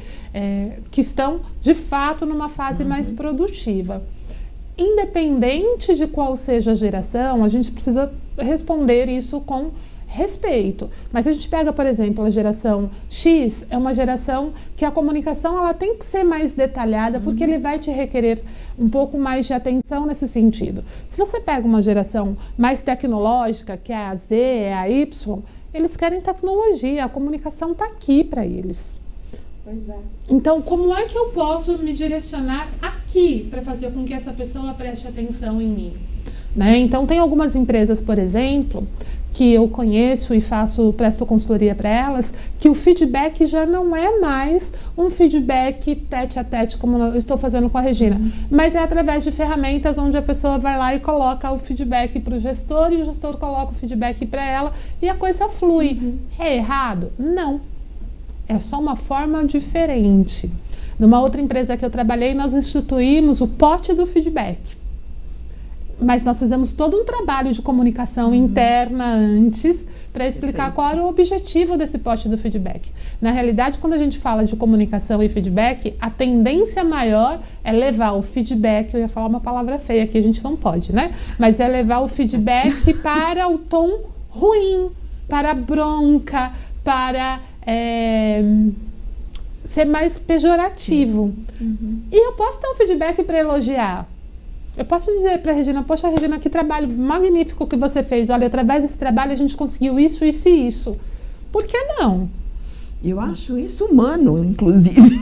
que estão de fato numa fase mais produtiva. Independente de qual seja a geração, a gente precisa responder isso com respeito. Mas se a gente pega, por exemplo, a geração X, é uma geração que a comunicação ela tem que ser mais detalhada, porque ele vai te requerer um pouco mais de atenção nesse sentido. Se você pega uma geração mais tecnológica, que é a Z, a Y, eles querem tecnologia, a comunicação está aqui para eles. Pois é. Então, como é que eu posso me direcionar aqui para fazer com que essa pessoa preste atenção em mim? Né? Então, tem algumas empresas, por exemplo, que eu conheço e presto consultoria para elas, que o feedback já não é mais um feedback tete a tete, como eu estou fazendo com a Regina, mas é através de ferramentas onde a pessoa vai lá e coloca o feedback para o gestor e o gestor coloca o feedback para ela e a coisa flui. É errado? Não. É só uma forma diferente. Numa outra empresa que eu trabalhei, nós instituímos o pote do feedback. Mas nós fizemos todo um trabalho de comunicação interna antes para explicar qual era o objetivo desse pote do feedback. Na realidade, quando a gente fala de comunicação e feedback, a tendência maior é levar o feedback, eu ia falar uma palavra feia aqui, a gente não pode, né? Mas é levar o feedback para o tom ruim, para a bronca, para ser mais pejorativo. E eu posso ter um feedback para elogiar. Eu posso dizer para a Regina, poxa, Regina, que trabalho magnífico que você fez. Olha, através desse trabalho a gente conseguiu isso, isso e isso. Por que não? Eu acho isso humano, inclusive.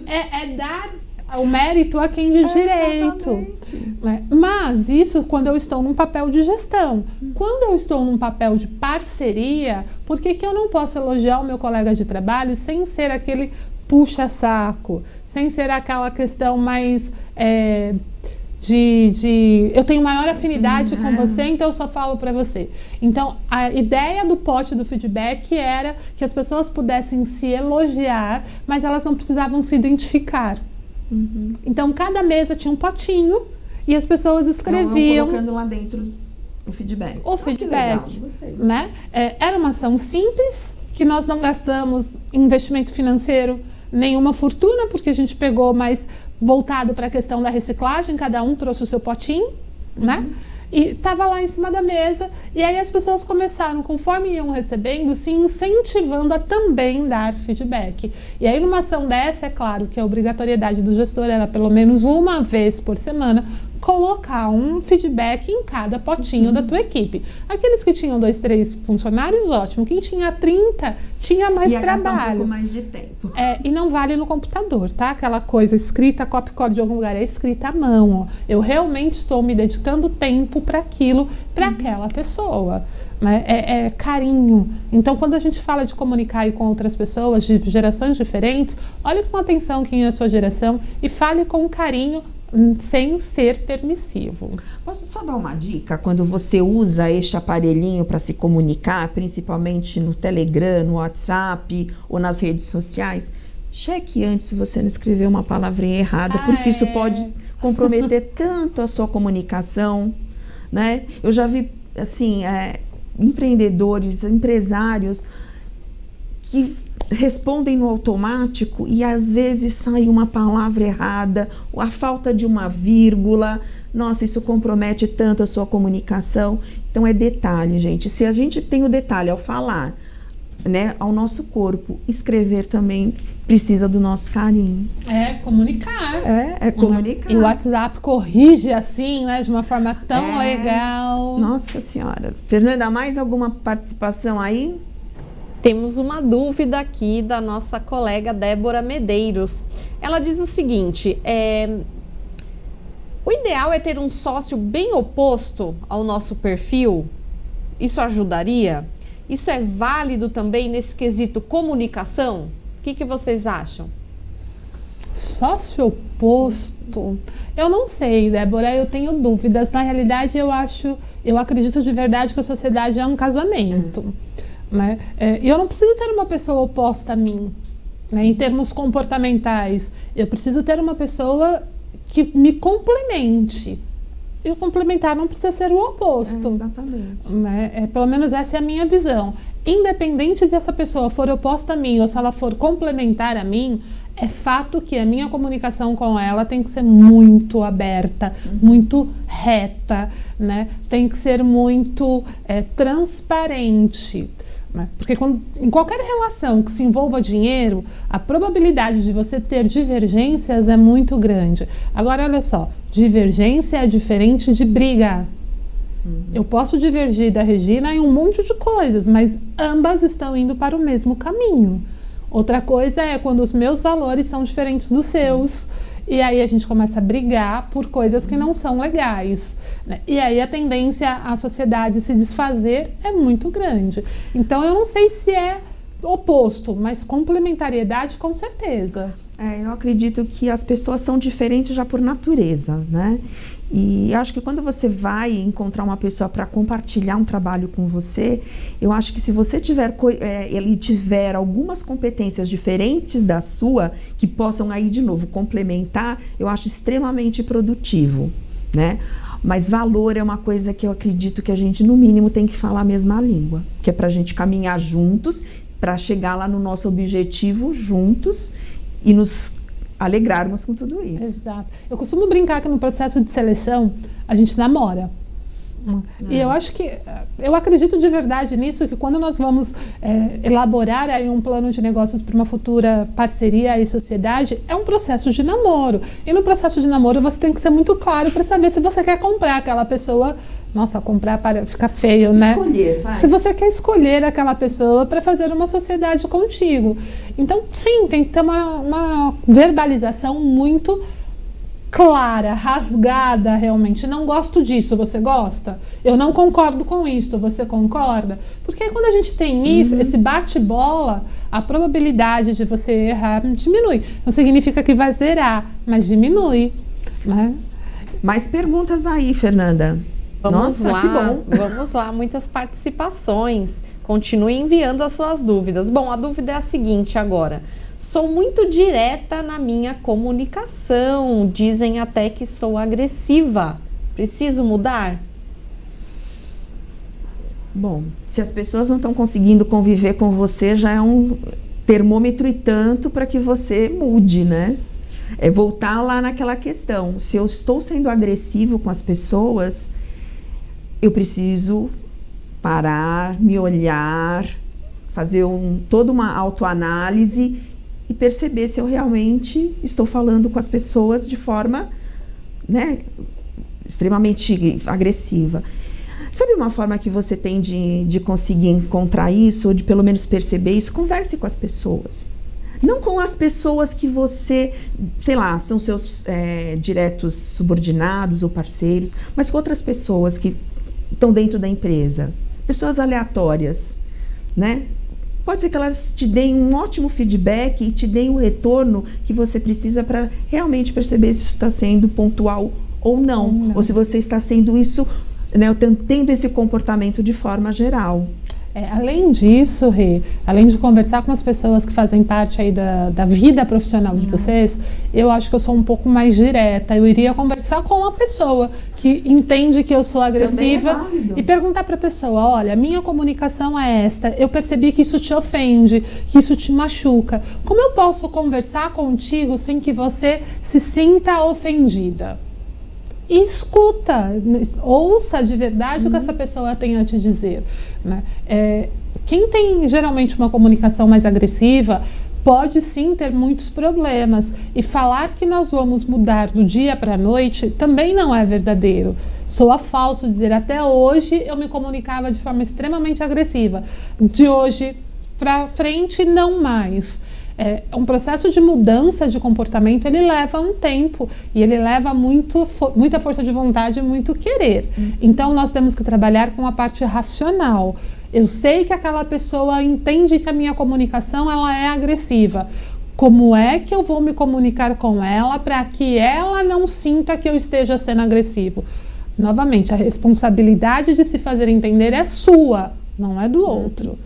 É dar o mérito a quem diz direito. Mas isso quando eu estou num papel de gestão. Quando eu estou num papel de parceria, por que eu não posso elogiar o meu colega de trabalho sem ser aquele puxa-saco? Sem ser aquela questão mais... eu tenho maior afinidade com você, então eu só falo para você. Então, a ideia do pote do feedback era que as pessoas pudessem se elogiar, mas elas não precisavam se identificar. Então, cada mesa tinha um potinho e as pessoas escreviam... colocando lá dentro o feedback. O feedback, né? Era uma ação simples, que nós não gastamos investimento financeiro nenhuma fortuna, porque a gente pegou mais... voltado para a questão da reciclagem, cada um trouxe o seu potinho, né? E estava lá em cima da mesa, e aí as pessoas começaram, conforme iam recebendo, se incentivando a também dar feedback. E aí numa ação dessa, é claro que a obrigatoriedade do gestor era pelo menos uma vez por semana colocar um feedback em cada potinho da tua equipe. Aqueles que tinham 2, 3 funcionários, ótimo. Quem tinha 30, tinha mais trabalho. Um pouco mais de tempo. E não vale no computador, tá? Aquela coisa escrita, copy-code de algum lugar, é escrita à mão, ó. Eu realmente estou me dedicando tempo para aquilo, para aquela pessoa. Né? É carinho. Então, quando a gente fala de comunicar com outras pessoas de gerações diferentes, olhe com atenção quem é a sua geração e fale com carinho, sem ser permissivo. Posso só dar uma dica? Quando você usa este aparelhinho para se comunicar, principalmente no Telegram, no WhatsApp ou nas redes sociais, cheque antes se você não escreveu uma palavrinha errada, porque isso pode comprometer tanto a sua comunicação, né? Eu já vi, assim, empreendedores, empresários que respondem no automático e às vezes sai uma palavra errada, a falta de uma vírgula. Nossa, isso compromete tanto a sua comunicação. Então é detalhe, gente. Se a gente tem o detalhe ao falar, né, ao nosso corpo, escrever também precisa do nosso carinho. Comunicar. É comunicar. E o WhatsApp corrige assim, né, de uma forma tão legal. Nossa Senhora. Fernanda, mais alguma participação aí? Temos uma dúvida aqui da nossa colega Débora Medeiros. Ela diz o seguinte, o ideal é ter um sócio bem oposto ao nosso perfil? Isso ajudaria? Isso é válido também nesse quesito comunicação? O que vocês acham? Sócio oposto? Eu não sei, Débora, eu tenho dúvidas. Na realidade, eu acredito de verdade que a sociedade é um casamento. Né? E eu não preciso ter uma pessoa oposta a mim, né, em termos comportamentais. Eu preciso ter uma pessoa que me complemente. E o complementar não precisa ser o oposto. Exatamente. Né? Pelo menos essa é a minha visão. Independente se essa pessoa for oposta a mim ou se ela for complementar a mim, é fato que a minha comunicação com ela tem que ser muito aberta, muito reta, né? Tem que ser muito transparente. Porque em qualquer relação que se envolva dinheiro, a probabilidade de você ter divergências é muito grande. Agora, olha só, divergência é diferente de briga. Eu posso divergir da Regina em um monte de coisas, mas ambas estão indo para o mesmo caminho. Outra coisa é quando os meus valores são diferentes dos seus, e aí a gente começa a brigar por coisas que não são legais, né? E aí a tendência à sociedade se desfazer é muito grande. Então eu não sei se é oposto, mas complementariedade com certeza. Eu acredito que as pessoas são diferentes já por natureza, né? E acho que quando você vai encontrar uma pessoa para compartilhar um trabalho com você, eu acho que se você ele tiver algumas competências diferentes da sua, que possam aí de novo complementar, eu acho extremamente produtivo, né? Mas valor é uma coisa que eu acredito que a gente no mínimo tem que falar a mesma língua, que é para a gente caminhar juntos, para chegar lá no nosso objetivo juntos e nos alegrarmos com tudo isso. Exato. Eu costumo brincar que no processo de seleção a gente namora. E eu acredito de verdade nisso, que quando nós vamos elaborar aí um plano de negócios para uma futura parceria e sociedade, é um processo de namoro. E no processo de namoro você tem que ser muito claro para saber se você quer comprar aquela pessoa. Nossa, comprar fica feio, né? Escolher, vai. Se você quer escolher aquela pessoa para fazer uma sociedade contigo. Então, sim, tem que ter uma verbalização muito clara, rasgada realmente. Não gosto disso, você gosta? Eu não concordo com isso, você concorda? Porque quando a gente tem isso, esse bate-bola, a probabilidade de você errar diminui. Não significa que vai zerar, mas diminui, né? Mais perguntas aí, Fernanda. Nossa, que bom. Vamos lá, muitas participações. Continue enviando as suas dúvidas. Bom, a dúvida é a seguinte agora. Sou muito direta na minha comunicação. Dizem até que sou agressiva. Preciso mudar? Bom, se as pessoas não estão conseguindo conviver com você, já é um termômetro e tanto para que você mude, né? É voltar lá naquela questão. Se eu estou sendo agressivo com as pessoas, eu preciso parar, me olhar, fazer toda uma autoanálise e perceber se eu realmente estou falando com as pessoas de forma, né, extremamente agressiva. Sabe uma forma que você tem de conseguir encontrar isso, ou de pelo menos perceber isso? Converse com as pessoas. Não com as pessoas que você, sei lá, são seus diretos subordinados ou parceiros, mas com outras pessoas que estão dentro da empresa. Pessoas aleatórias, né? Pode ser que elas te deem um ótimo feedback e te deem o retorno que você precisa para realmente perceber se isso está sendo pontual ou não. Ou se você está sendo isso, né, tendo esse comportamento de forma geral. Além disso, Rê, além de conversar com as pessoas que fazem parte aí da vida profissional de vocês, eu acho que eu sou um pouco mais direta. Eu iria conversar com a pessoa que entende que eu sou agressiva e perguntar para a pessoa, olha, minha comunicação é esta, eu percebi que isso te ofende, que isso te machuca. Como eu posso conversar contigo sem que você se sinta ofendida? E escuta, ouça de verdade o que essa pessoa tem a te dizer, né? Quem tem geralmente uma comunicação mais agressiva pode sim ter muitos problemas, e falar que nós vamos mudar do dia para a noite também não é verdadeiro. Soa falso dizer, até hoje eu me comunicava de forma extremamente agressiva, de hoje para frente não mais. Um processo de mudança de comportamento, ele leva um tempo e ele leva muita força de vontade e muito querer. Então nós temos que trabalhar com a parte racional. Eu sei que aquela pessoa entende que a minha comunicação ela é agressiva. Como é que eu vou me comunicar com ela para que ela não sinta que eu esteja sendo agressivo? Novamente, a responsabilidade de se fazer entender é sua, não é do outro.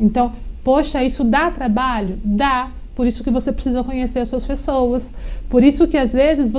Então, poxa, isso dá trabalho? Dá. Por isso que você precisa conhecer as suas pessoas. Por isso que às vezes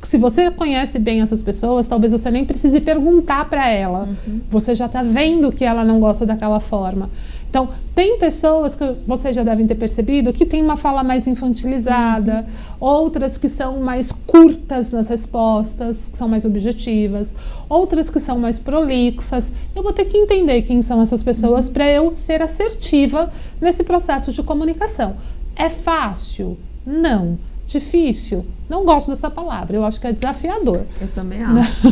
se você conhece bem essas pessoas, talvez você nem precise perguntar para ela. Você já está vendo que ela não gosta daquela forma. Então, tem pessoas que vocês já devem ter percebido que tem uma fala mais infantilizada, outras que são mais curtas nas respostas, que são mais objetivas, outras que são mais prolixas. Eu vou ter que entender quem são essas pessoas para eu ser assertiva nesse processo de comunicação. É fácil? Não. Difícil? Não gosto dessa palavra, eu acho que é desafiador. Eu também acho.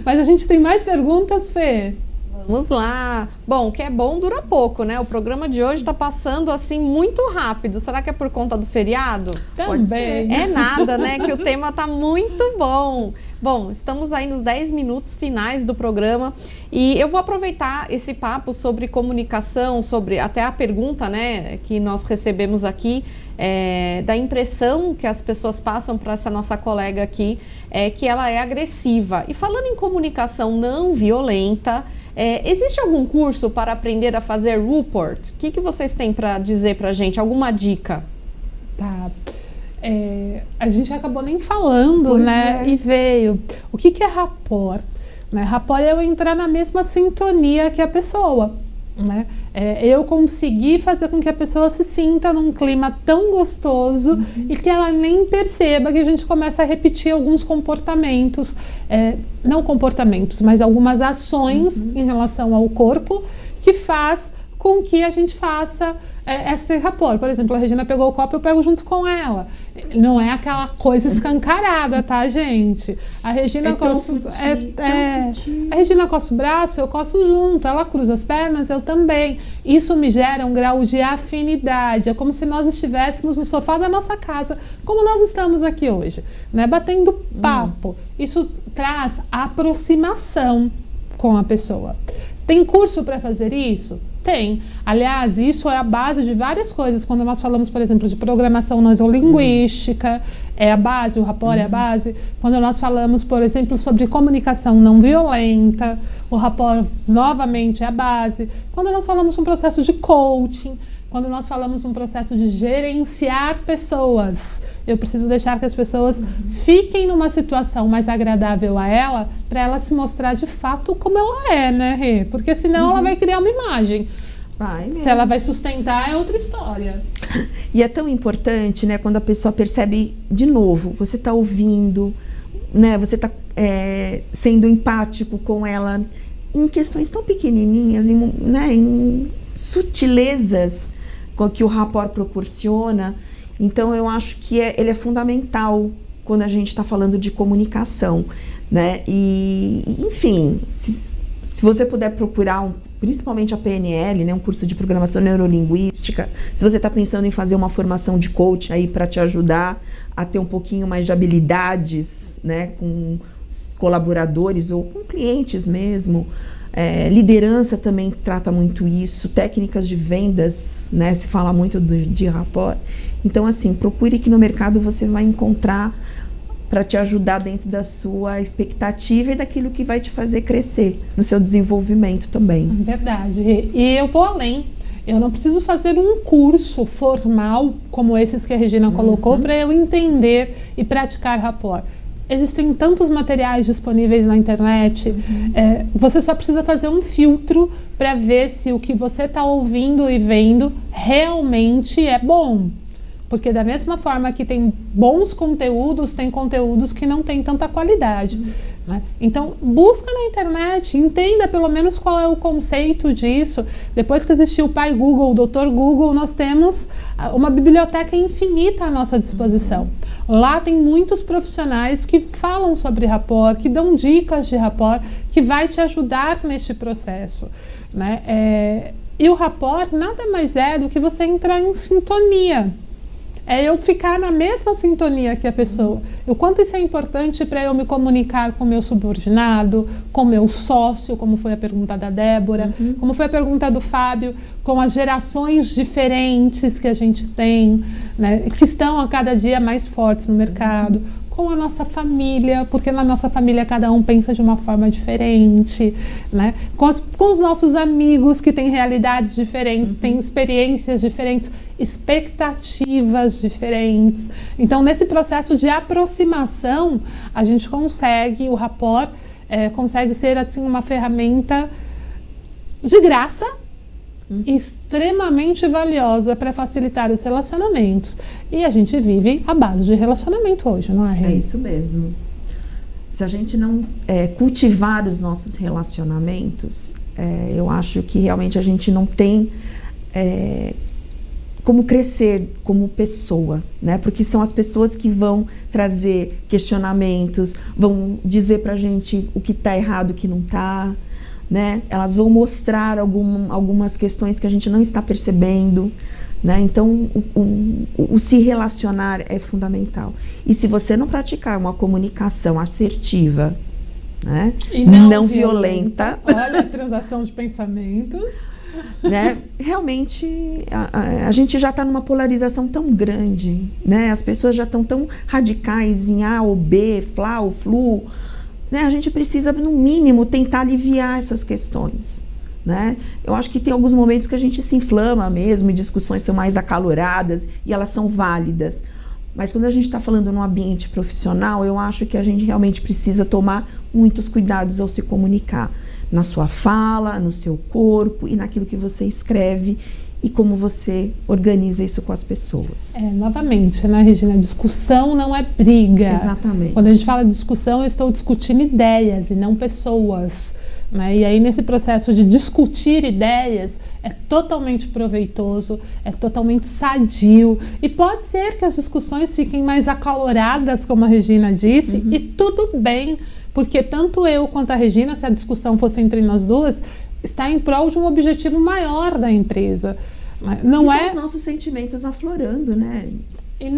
Mas a gente tem mais perguntas, Fê? Vamos lá. Bom, o que é bom dura pouco, né? O programa de hoje está passando assim muito rápido. Será que é por conta do feriado? Também. É nada, né? Que o tema tá muito bom. Bom, estamos aí nos 10 minutos finais do programa e eu vou aproveitar esse papo sobre comunicação, sobre até a pergunta, né, que nós recebemos aqui, da impressão que as pessoas passam para essa nossa colega aqui, que ela é agressiva. E falando em comunicação não violenta, existe algum curso para aprender a fazer report? O que vocês têm para dizer para a gente? Alguma dica? Tá. A gente acabou nem falando, né? E veio. O que é rapport? Né? Rapport é eu entrar na mesma sintonia que a pessoa. Né? Eu conseguir fazer com que a pessoa se sinta num clima tão gostoso e que ela nem perceba que a gente começa a repetir alguns comportamentos, não comportamentos, mas algumas ações em relação ao corpo que faz com que a gente faça esse rapport. Por exemplo, a Regina pegou o copo, eu pego junto com ela. Não é aquela coisa escancarada, tá, gente? A Regina coça a Regina coça o braço, eu coço junto. Ela cruza as pernas, eu também. Isso me gera um grau de afinidade. É como se nós estivéssemos no sofá da nossa casa, como nós estamos aqui hoje, né? Batendo papo. Isso traz aproximação com a pessoa. Tem curso para fazer isso? Tem. Aliás, isso é a base de várias coisas. Quando nós falamos, por exemplo, de programação neurolinguística, é a base, o rapport é a base. Quando nós falamos, por exemplo, sobre comunicação não violenta, o rapport novamente é a base. Quando nós falamos de um processo de coaching, quando nós falamos de um processo de gerenciar pessoas, eu preciso deixar que as pessoas fiquem numa situação mais agradável a ela, para ela se mostrar de fato como ela é, né, Rê? Porque senão ela vai criar uma imagem. Se ela vai sustentar, é outra história. E é tão importante, né, quando a pessoa percebe, de novo, você está ouvindo, né, você está sendo empático com ela em questões tão pequenininhas, em sutilezas que o rapport proporciona. Então eu acho que ele é fundamental quando a gente está falando de comunicação, né? E enfim, se você puder procurar principalmente a PNL, né, um curso de programação neurolinguística, se você está pensando em fazer uma formação de coach aí para te ajudar a ter um pouquinho mais de habilidades, né, com os colaboradores ou com clientes mesmo. Liderança também trata muito isso, técnicas de vendas, né, se fala muito de rapport. Então, assim, procure que no mercado você vai encontrar para te ajudar dentro da sua expectativa e daquilo que vai te fazer crescer no seu desenvolvimento também. Verdade. E eu vou além. Eu não preciso fazer um curso formal como esses que a Regina colocou para eu entender e praticar rapport. Existem tantos materiais disponíveis na internet, você só precisa fazer um filtro para ver se o que você está ouvindo e vendo realmente é bom. Porque da mesma forma que tem bons conteúdos, tem conteúdos que não têm tanta qualidade. Né? Então, busca na internet, entenda pelo menos qual é o conceito disso. Depois que existiu o pai Google, o Dr. Google, nós temos uma biblioteca infinita à nossa disposição. Lá tem muitos profissionais que falam sobre rapport, que dão dicas de rapport, que vai te ajudar neste processo. Né? E o rapport nada mais é do que você entrar em sintonia. É eu ficar na mesma sintonia que a pessoa. O quanto isso é importante para eu me comunicar com o meu subordinado, com o meu sócio, como foi a pergunta da Débora, como foi a pergunta do Fábio, com as gerações diferentes que a gente tem, né, que estão a cada dia mais fortes no mercado, com a nossa família, porque na nossa família cada um pensa de uma forma diferente, né? Com os nossos amigos que têm realidades diferentes, têm experiências diferentes, expectativas diferentes. Então, nesse processo de aproximação, a gente consegue, o rapport consegue ser assim uma ferramenta de graça, extremamente valiosa para facilitar os relacionamentos. E a gente vive à base de relacionamento hoje, não é? É isso mesmo. Se a gente não cultivar os nossos relacionamentos, eu acho que realmente a gente não tem como crescer como pessoa, né? Porque são as pessoas que vão trazer questionamentos, vão dizer pra gente o que tá errado, o que não tá, né? Elas vão mostrar algumas questões que a gente não está percebendo, né? Então, o se relacionar é fundamental. E se você não praticar uma comunicação assertiva, né? E não violenta, olha a transação de pensamentos, né? Realmente a gente já está numa polarização tão grande, né? As pessoas já estão tão radicais em A ou B, Fla ou Flu, né? A gente precisa, no mínimo, tentar aliviar essas questões, né? Eu acho que tem alguns momentos que a gente se inflama mesmo, e discussões são mais acaloradas e elas são válidas. Mas quando a gente está falando num ambiente profissional, eu acho que a gente realmente precisa tomar muitos cuidados ao se comunicar. Na sua fala, no seu corpo e naquilo que você escreve e como você organiza isso com as pessoas. Novamente, né, Regina? Discussão não é briga. Exatamente. Quando a gente fala de discussão, eu estou discutindo ideias e não pessoas. Né? E aí, nesse processo de discutir ideias, é totalmente proveitoso, é totalmente sadio. E pode ser que as discussões fiquem mais acaloradas, como a Regina disse, e tudo bem, porque tanto eu quanto a Regina, se a discussão fosse entre nós duas, está em prol de um objetivo maior da empresa. Não são os nossos sentimentos aflorando, né?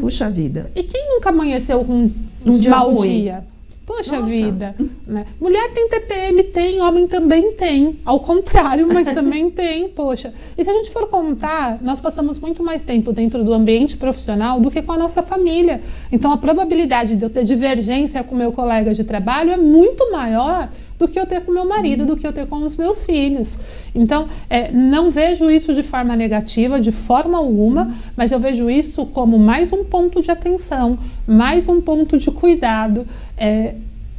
Puxa vida. E quem nunca amanheceu com um dia mau ruim? Dia? Poxa vida, né? Mulher tem TPM, tem, homem também tem. Ao contrário, mas também tem, poxa. E se a gente for contar, nós passamos muito mais tempo dentro do ambiente profissional do que com a nossa família. Então, a probabilidade de eu ter divergência com meu colega de trabalho é muito maior do que eu ter com meu marido, do que eu ter com os meus filhos. Então, não vejo isso de forma negativa, de forma alguma, mas eu vejo isso como mais um ponto de atenção, mais um ponto de cuidado.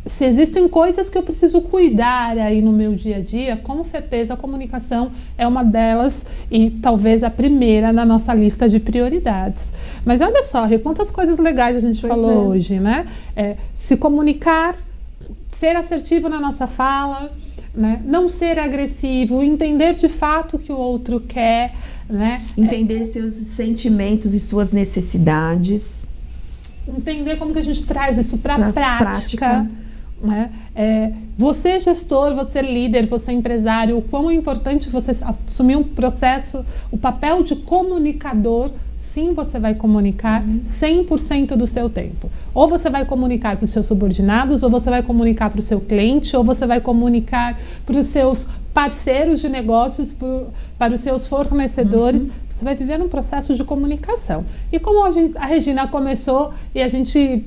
Se existem coisas que eu preciso cuidar aí no meu dia a dia, com certeza a comunicação é uma delas e talvez a primeira na nossa lista de prioridades. Mas olha só, quantas coisas legais a gente falou hoje, né? Se comunicar, ser assertivo na nossa fala, né? Não ser agressivo, entender de fato o que o outro quer, né? Entender seus sentimentos e suas necessidades. Entender como que a gente traz isso para a prática. Né? Você gestor, você líder, você empresário, o quão é importante você assumir um processo, o papel de comunicador. Sim, você vai comunicar 100% do seu tempo. Ou você vai comunicar para os seus subordinados, ou você vai comunicar para o seu cliente, ou você vai comunicar para os seus parceiros de negócios, para os seus fornecedores. Você vai viver um processo de comunicação. E como a Regina começou e a gente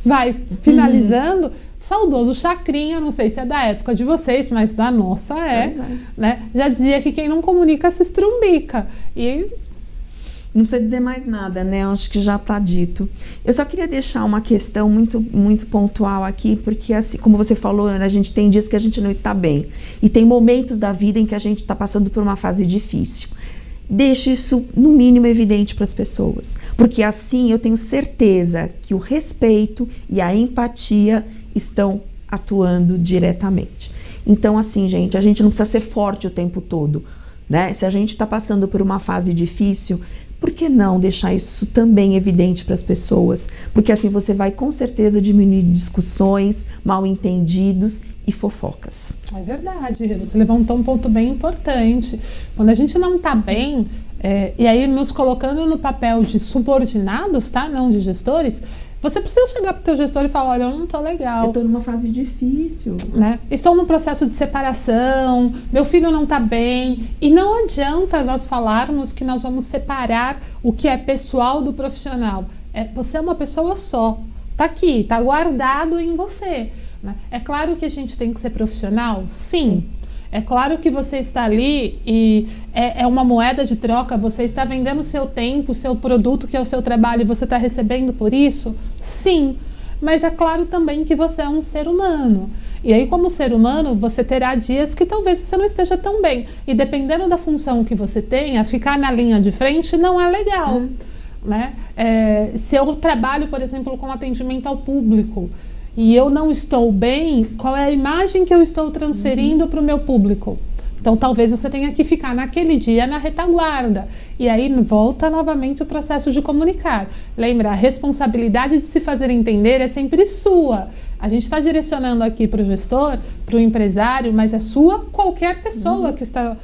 vai finalizando. Saudoso Chacrinha, não sei se é da época de vocês, mas da nossa né? Já dizia que quem não comunica se estrumbica. E não precisa dizer mais nada, né? Eu acho que já está dito. Eu só queria deixar uma questão muito pontual aqui, porque assim, como você falou, a gente tem dias que a gente não está bem. E tem momentos da vida em que a gente está passando por uma fase difícil. Deixe isso, no mínimo, evidente para as pessoas. Porque assim eu tenho certeza que o respeito e a empatia estão atuando diretamente. Então, assim, gente, a gente não precisa ser forte o tempo todo, né? Se a gente está passando por uma fase difícil, por que não deixar isso também evidente para as pessoas? Porque assim você vai com certeza diminuir discussões, mal-entendidos e fofocas. É verdade, você levantou um ponto bem importante. Quando a gente não está bem, e aí nos colocando no papel de subordinados, tá? Não de gestores, você precisa chegar para o teu gestor e falar, olha, eu não estou legal. Eu estou numa fase difícil. Né? Estou num processo de separação, meu filho não está bem. E não adianta nós falarmos que nós vamos separar o que é pessoal do profissional. Você é uma pessoa só. Está aqui, está guardado em você. Né? É claro que a gente tem que ser profissional? Sim. É claro que você está ali e é uma moeda de troca, você está vendendo o seu tempo, o seu produto, que é o seu trabalho, e você está recebendo por isso? Sim, mas é claro também que você é um ser humano. E aí, como ser humano, você terá dias que talvez você não esteja tão bem. E dependendo da função que você tenha, ficar na linha de frente não é legal. Né? Se eu trabalho, por exemplo, com atendimento ao público, e eu não estou bem, qual é a imagem que eu estou transferindo para o meu público? Então, talvez você tenha que ficar naquele dia na retaguarda. E aí volta novamente o processo de comunicar. Lembra, a responsabilidade de se fazer entender é sempre sua. A gente está direcionando aqui para o gestor, para o empresário, mas é sua qualquer pessoa que está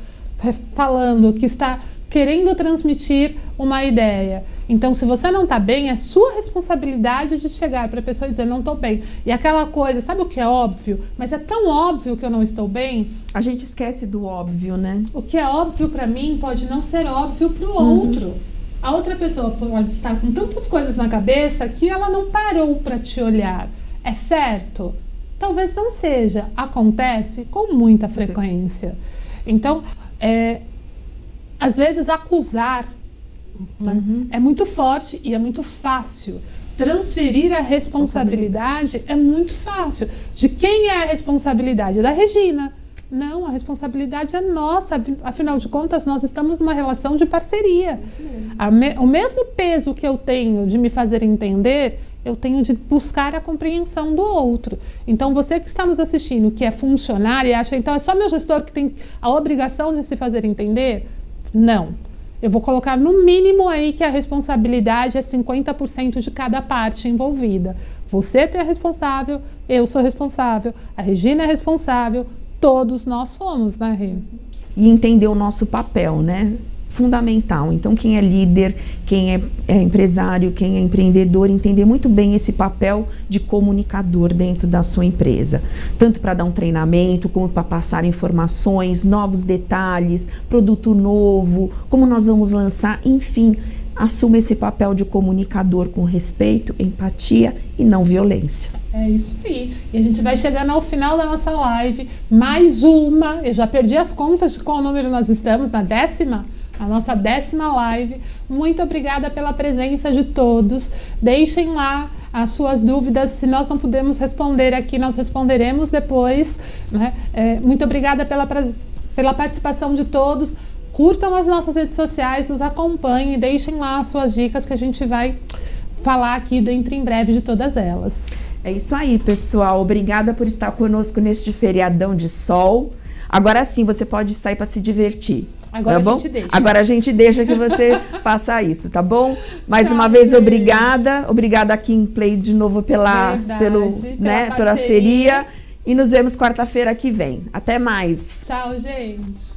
falando, que está querendo transmitir uma ideia. Então, se você não está bem, é sua responsabilidade de chegar para a pessoa e dizer, não estou bem. E aquela coisa, sabe o que é óbvio? Mas é tão óbvio que eu não estou bem. A gente esquece do óbvio, né? O que é óbvio para mim pode não ser óbvio para o outro. A outra pessoa pode estar com tantas coisas na cabeça que ela não parou para te olhar. É certo? Talvez não seja. Acontece com muita frequência. Então, às vezes acusar é muito forte e é muito fácil. Transferir a responsabilidade é muito fácil. De quem é a responsabilidade? Da Regina. Não, a responsabilidade é nossa. Afinal de contas, nós estamos numa relação de parceria. O mesmo peso que eu tenho de me fazer entender, eu tenho de buscar a compreensão do outro. Então, você que está nos assistindo, que é funcionário e acha, então é só meu gestor que tem a obrigação de se fazer entender? Não. Eu vou colocar no mínimo aí que a responsabilidade é 50% de cada parte envolvida. Você é responsável, eu sou responsável, a Regina é responsável, todos nós somos, né, Rê? E entender o nosso papel, né? Fundamental. Então, quem é líder, quem é empresário, quem é empreendedor, entender muito bem esse papel de comunicador dentro da sua empresa. Tanto para dar um treinamento, como para passar informações, novos detalhes, produto novo, como nós vamos lançar, enfim, assuma esse papel de comunicador com respeito, empatia e não violência. É isso aí. E a gente vai chegando ao final da nossa live. Mais uma, eu já perdi as contas de qual número nós estamos, na 10ª? A nossa 10ª live. Muito obrigada pela presença de todos. Deixem lá as suas dúvidas. Se nós não pudermos responder aqui, nós responderemos depois. Né? Muito obrigada pela participação de todos. Curtam as nossas redes sociais, nos acompanhem e deixem lá as suas dicas que a gente vai falar aqui dentro em breve de todas elas. É isso aí, pessoal. Obrigada por estar conosco neste feriadão de sol. Agora sim, você pode sair para se divertir. Agora tá a gente deixa. Agora a gente deixa que você faça isso, tá bom? Mais uma vez, obrigada. Obrigada aqui em Play de novo pela parceria. E nos vemos quarta-feira que vem. Até mais. Tchau, gente.